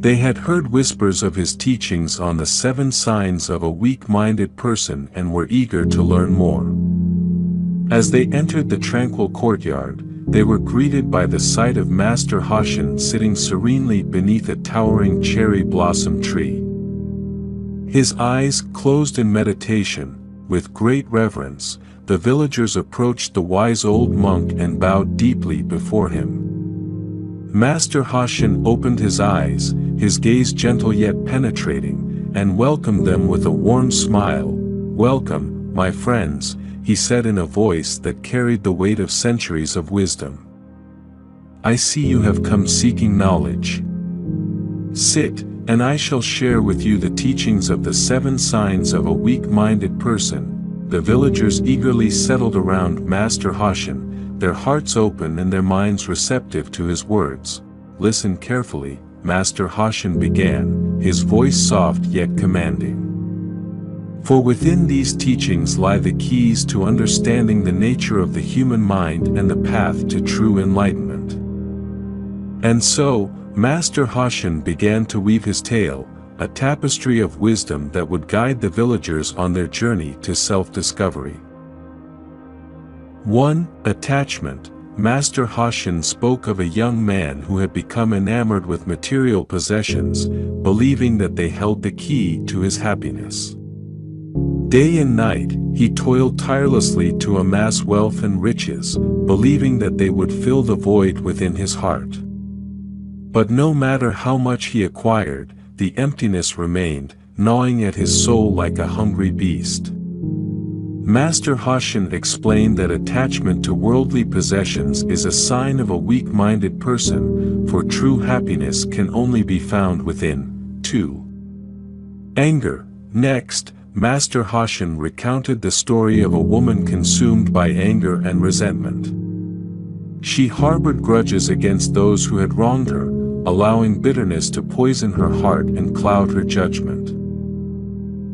They had heard whispers of his teachings on the 7 signs of a weak-minded person and were eager to learn more. As they entered the tranquil courtyard, they were greeted by the sight of Master Hoshin sitting serenely beneath a towering cherry blossom tree. His eyes closed in meditation. With great reverence, the villagers approached the wise old monk and bowed deeply before him. Master Hoshin opened his eyes, his gaze gentle yet penetrating, and welcomed them with a warm smile. "Welcome, my friends," he said in a voice that carried the weight of centuries of wisdom. "I see you have come seeking knowledge. Sit, and I shall share with you the teachings of the 7 signs of a weak-minded person." The villagers eagerly settled around Master Hoshin, their hearts open and their minds receptive to his words. "Listen carefully," Master Hoshin began, his voice soft yet commanding. "For within these teachings lie the keys to understanding the nature of the human mind and the path to true enlightenment." And so, Master Hoshin began to weave his tale, a tapestry of wisdom that would guide the villagers on their journey to self-discovery. 1. Attachment. Master Hoshin spoke of a young man who had become enamored with material possessions, believing that they held the key to his happiness. Day and night, he toiled tirelessly to amass wealth and riches, believing that they would fill the void within his heart. But no matter how much he acquired, the emptiness remained, gnawing at his soul like a hungry beast. Master Hoshin explained that attachment to worldly possessions is a sign of a weak-minded person, for true happiness can only be found within. 2. Anger. Next, Master Hoshin recounted the story of a woman consumed by anger and resentment. She harbored grudges against those who had wronged her, allowing bitterness to poison her heart and cloud her judgment.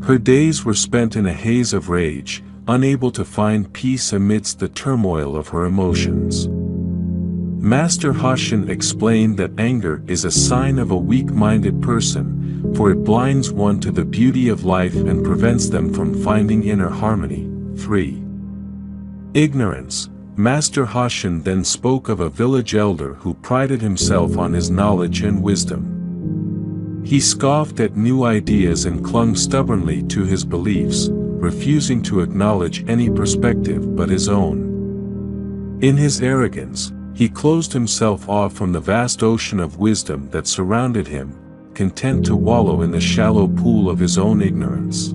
Her days were spent in a haze of rage, unable to find peace amidst the turmoil of her emotions. Master Hoshin explained that anger is a sign of a weak-minded person, for it blinds one to the beauty of life and prevents them from finding inner harmony. 3. Ignorance. Master Hoshin then spoke of a village elder who prided himself on his knowledge and wisdom. He scoffed at new ideas and clung stubbornly to his beliefs, refusing to acknowledge any perspective but his own. In his arrogance, he closed himself off from the vast ocean of wisdom that surrounded him, content to wallow in the shallow pool of his own ignorance.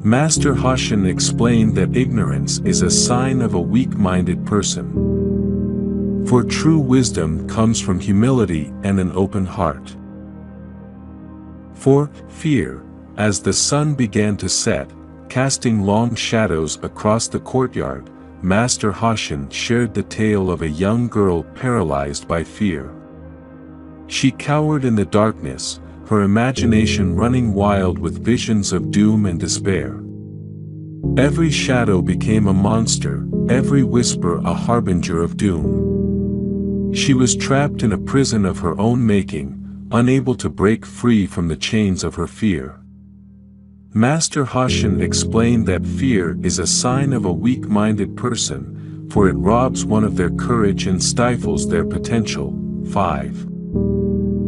Master Hoshin explained that ignorance is a sign of a weak-minded person. For true wisdom comes from humility and an open heart. 4. Fear. As the sun began to set, casting long shadows across the courtyard, Master Hoshin shared the tale of a young girl paralyzed by fear. She cowered in the darkness, her imagination running wild with visions of doom and despair. Every shadow became a monster, every whisper a harbinger of doom. She was trapped in a prison of her own making, unable to break free from the chains of her fear. Master Hoshin explained that fear is a sign of a weak-minded person, for it robs one of their courage and stifles their potential. 5.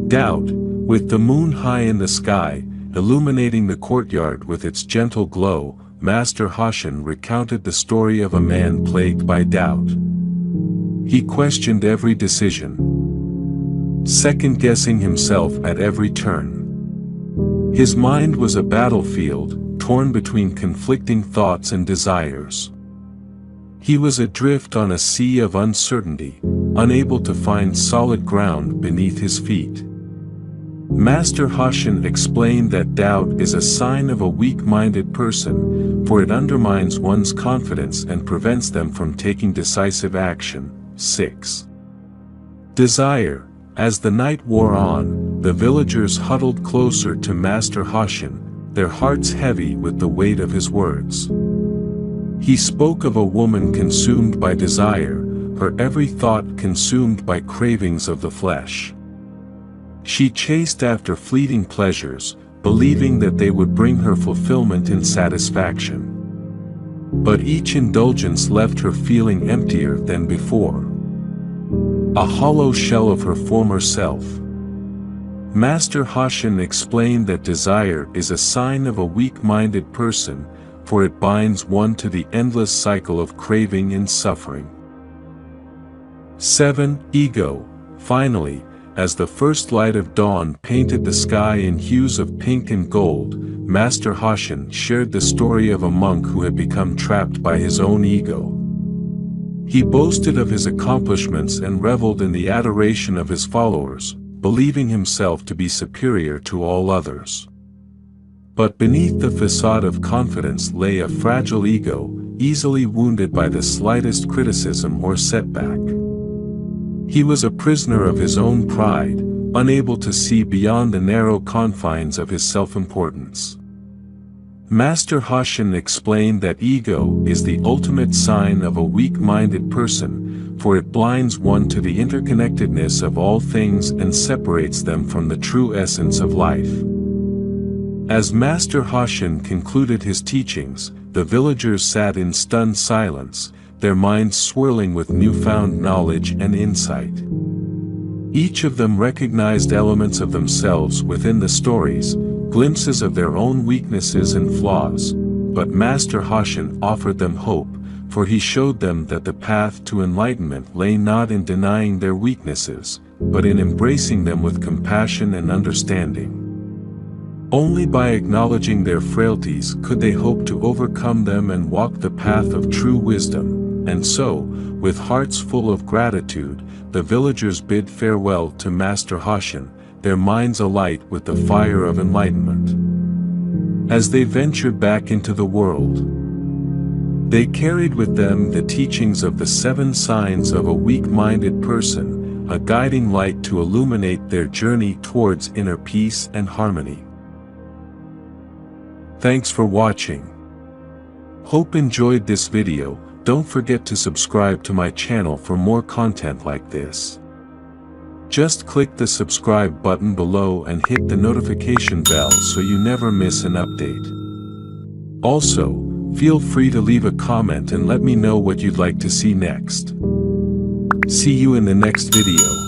Doubt. With the moon high in the sky, illuminating the courtyard with its gentle glow, Master Hoshin recounted the story of a man plagued by doubt. He questioned every decision, second-guessing himself at every turn. His mind was a battlefield, torn between conflicting thoughts and desires. He was adrift on a sea of uncertainty, unable to find solid ground beneath his feet. Master Hoshin explained that doubt is a sign of a weak-minded person, for it undermines one's confidence and prevents them from taking decisive action. 6. Desire. As the night wore on, the villagers huddled closer to Master Hoshin, their hearts heavy with the weight of his words. He spoke of a woman consumed by desire, her every thought consumed by cravings of the flesh. She chased after fleeting pleasures, believing that they would bring her fulfillment and satisfaction. But each indulgence left her feeling emptier than before. A hollow shell of her former self. Master Hashin explained that desire is a sign of a weak-minded person, for it binds one to the endless cycle of craving and suffering. 7. Ego. Finally, as the first light of dawn painted the sky in hues of pink and gold, Master Hashin shared the story of a monk who had become trapped by his own ego. He boasted of his accomplishments and reveled in the adoration of his followers, believing himself to be superior to all others. But beneath the facade of confidence lay a fragile ego, easily wounded by the slightest criticism or setback. He was a prisoner of his own pride, unable to see beyond the narrow confines of his self-importance. Master Hashin explained that ego is the ultimate sign of a weak-minded person, for it blinds one to the interconnectedness of all things and separates them from the true essence of life. As Master Hashin concluded his teachings, the villagers sat in stunned silence, their minds swirling with newfound knowledge and insight. Each of them recognized elements of themselves within the stories, glimpses of their own weaknesses and flaws, but Master Hashin offered them hope, for he showed them that the path to enlightenment lay not in denying their weaknesses, but in embracing them with compassion and understanding. Only by acknowledging their frailties could they hope to overcome them and walk the path of true wisdom. And so, with hearts full of gratitude, the villagers bid farewell to Master Hashin, their minds alight with the fire of enlightenment. As they ventured back into the world, they carried with them the teachings of the 7 signs of a weak-minded person, a guiding light to illuminate their journey towards inner peace and harmony. Thanks for watching. Hope enjoyed this video. Don't forget to subscribe to my channel for more content like this. Just click the subscribe button below and hit the notification bell so you never miss an update. Also, feel free to leave a comment and let me know what you'd like to see next. See you in the next video.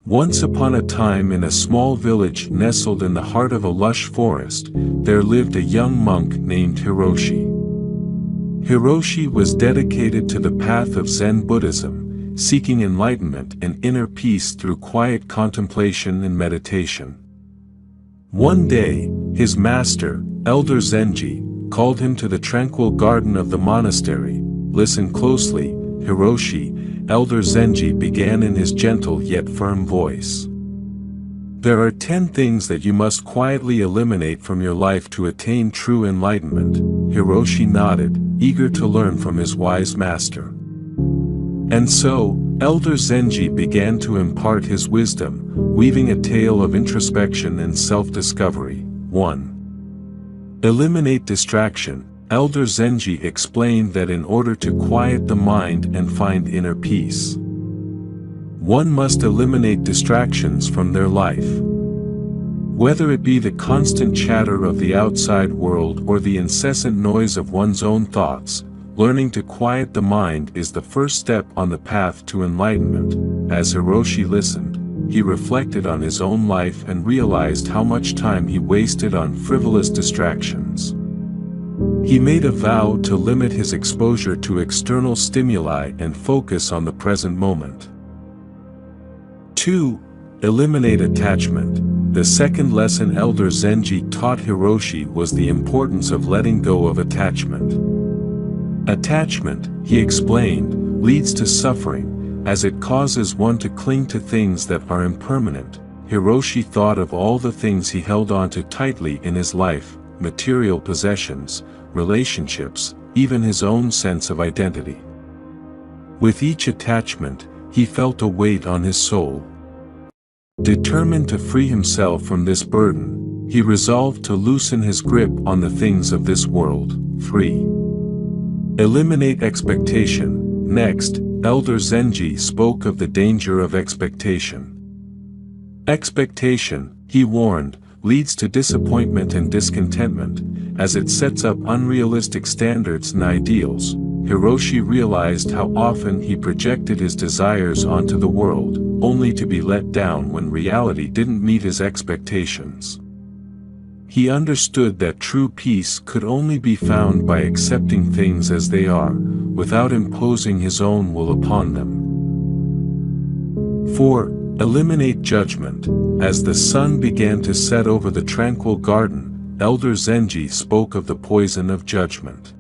Once upon a time, in a small village nestled in the heart of a lush forest, there lived a young monk named Hiroshi. Hiroshi was dedicated to the path of Zen Buddhism, seeking enlightenment and inner peace through quiet contemplation and meditation. One day, his master, Elder Zenji, called him to the tranquil garden of the monastery. Listen closely, Hiroshi, Elder Zenji began in his gentle yet firm voice. There are 10 things that you must quietly eliminate from your life to attain true enlightenment. Hiroshi nodded, eager to learn from his wise master. And so, Elder Zenji began to impart his wisdom, weaving a tale of introspection and self-discovery. 1. Eliminate distraction. Elder Zenji explained that in order to quiet the mind and find inner peace, one must eliminate distractions from their life. Whether it be the constant chatter of the outside world or the incessant noise of one's own thoughts, learning to quiet the mind is the first step on the path to enlightenment. As Hiroshi listened, he reflected on his own life and realized how much time he wasted on frivolous distractions. He made a vow to limit his exposure to external stimuli and focus on the present moment. 2. Eliminate attachment. The second lesson Elder Zenji taught Hiroshi was the importance of letting go of attachment. Attachment, he explained, leads to suffering, as it causes one to cling to things that are impermanent. Hiroshi thought of all the things he held onto tightly in his life: material possessions, relationships, even his own sense of identity. With each attachment, he felt a weight on his soul. Determined to free himself from this burden, he resolved to loosen his grip on the things of this world. 3. Eliminate expectation. Next, Elder Zenji spoke of the danger of expectation. Expectation, he warned, leads to disappointment and discontentment, as it sets up unrealistic standards and ideals. Hiroshi realized how often he projected his desires onto the world, only to be let down when reality didn't meet his expectations. He understood that true peace could only be found by accepting things as they are, without imposing his own will upon them. 4. Eliminate judgment. As the sun began to set over the tranquil garden, Elder Zenji spoke of the poison of judgment.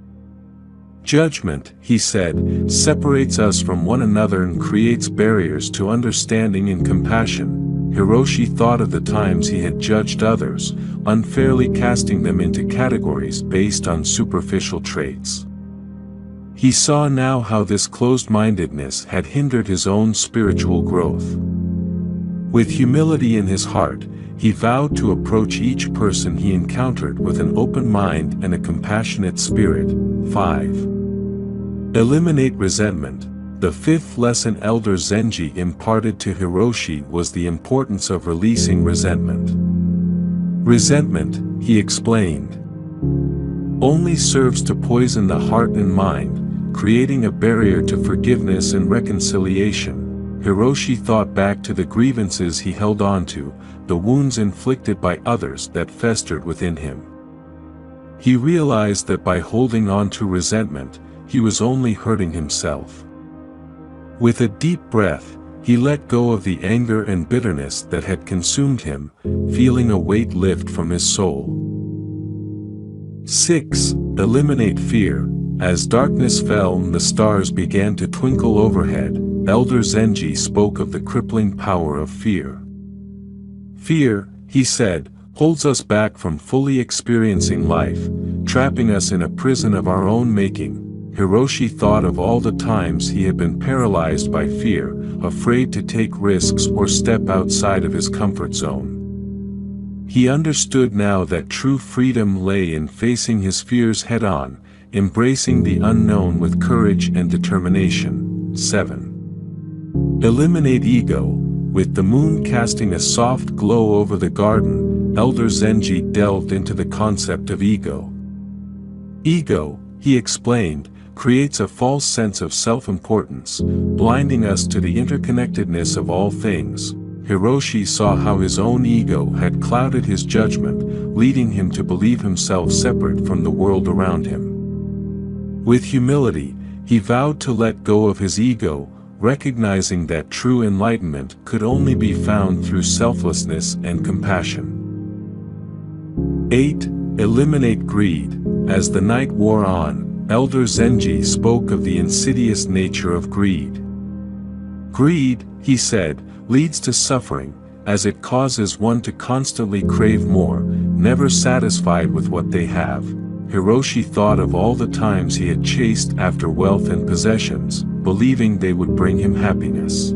Judgment, he said, separates us from one another and creates barriers to understanding and compassion. Hiroshi thought of the times he had judged others, unfairly casting them into categories based on superficial traits. He saw now how this closed-mindedness had hindered his own spiritual growth. With humility in his heart, he vowed to approach each person he encountered with an open mind and a compassionate spirit. 5. Eliminate resentment. The fifth lesson Elder Zenji imparted to Hiroshi was the importance of releasing resentment. Resentment, he explained, only serves to poison the heart and mind, creating a barrier to forgiveness and reconciliation. Hiroshi thought back to the grievances he held on to, the wounds inflicted by others that festered within him. He realized that by holding on to resentment, he was only hurting himself. With a deep breath, he let go of the anger and bitterness that had consumed him, feeling a weight lift from his soul. 6. Eliminate fear. As darkness fell and the stars began to twinkle overhead, Elder Zenji spoke of the crippling power of fear. Fear, he said, holds us back from fully experiencing life, trapping us in a prison of our own making. Hiroshi thought of all the times he had been paralyzed by fear, afraid to take risks or step outside of his comfort zone. He understood now that true freedom lay in facing his fears head-on, embracing the unknown with courage and determination. 7. Eliminate ego. With the moon casting a soft glow over the garden, Elder Zenji delved into the concept of ego. Ego, he explained, creates a false sense of self-importance, blinding us to the interconnectedness of all things. Hiroshi saw how his own ego had clouded his judgment, leading him to believe himself separate from the world around him. With humility, he vowed to let go of his ego, recognizing that true enlightenment could only be found through selflessness and compassion. 8. Eliminate greed. As the night wore on, Elder Zenji spoke of the insidious nature of greed. Greed, he said, leads to suffering, as it causes one to constantly crave more, never satisfied with what they have. Hiroshi thought of all the times he had chased after wealth and possessions, believing they would bring him happiness.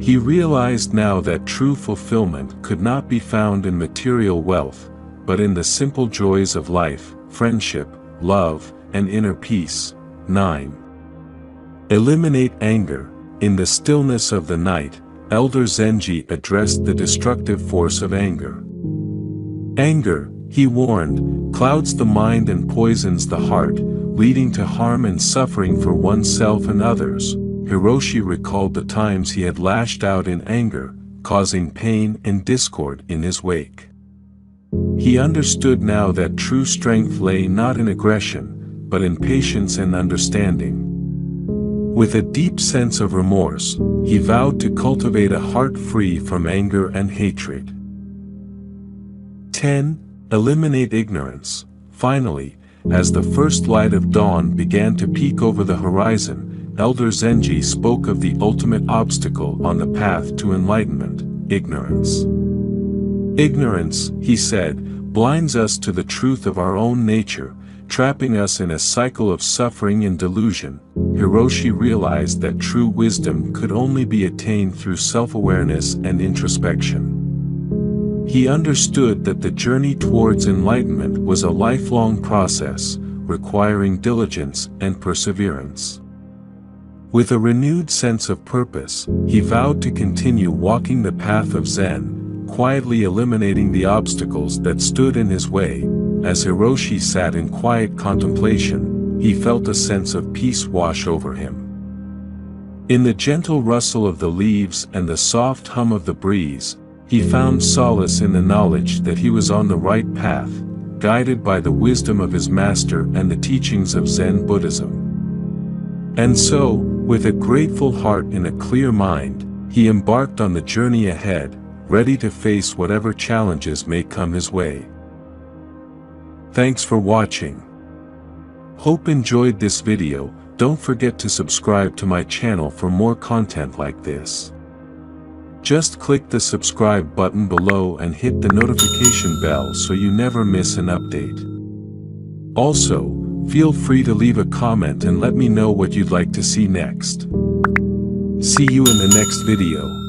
He realized now that true fulfillment could not be found in material wealth, but in the simple joys of life, friendship, love, and inner peace. 9. Eliminate anger. In the stillness of the night, Elder Zenji addressed the destructive force of anger. Anger, he warned, clouds the mind and poisons the heart, leading to harm and suffering for oneself and others. Hiroshi recalled the times he had lashed out in anger, causing pain and discord in his wake. He understood now that true strength lay not in aggression, but in patience and understanding. With a deep sense of remorse, he vowed to cultivate a heart free from anger and hatred. 10. Eliminate ignorance. Finally, as the first light of dawn began to peek over the horizon, Elder Zenji spoke of the ultimate obstacle on the path to enlightenment: ignorance. Ignorance, he said, blinds us to the truth of our own nature, trapping us in a cycle of suffering and delusion. Hiroshi realized that true wisdom could only be attained through self-awareness and introspection. He understood that the journey towards enlightenment was a lifelong process, requiring diligence and perseverance. With a renewed sense of purpose, he vowed to continue walking the path of Zen, quietly eliminating the obstacles that stood in his way. As Hiroshi sat in quiet contemplation, he felt a sense of peace wash over him. In the gentle rustle of the leaves and the soft hum of the breeze, he found solace in the knowledge that he was on the right path, guided by the wisdom of his master and the teachings of Zen Buddhism. And so, with a grateful heart and a clear mind, he embarked on the journey ahead, ready to face whatever challenges may come his way. Thanks for watching. Hope enjoyed this video. Don't forget to subscribe to my channel for more content like this. Just click the subscribe button below and hit the notification bell so you never miss an update. Also, feel free to leave a comment and let me know what you'd like to see next. See you in the next video.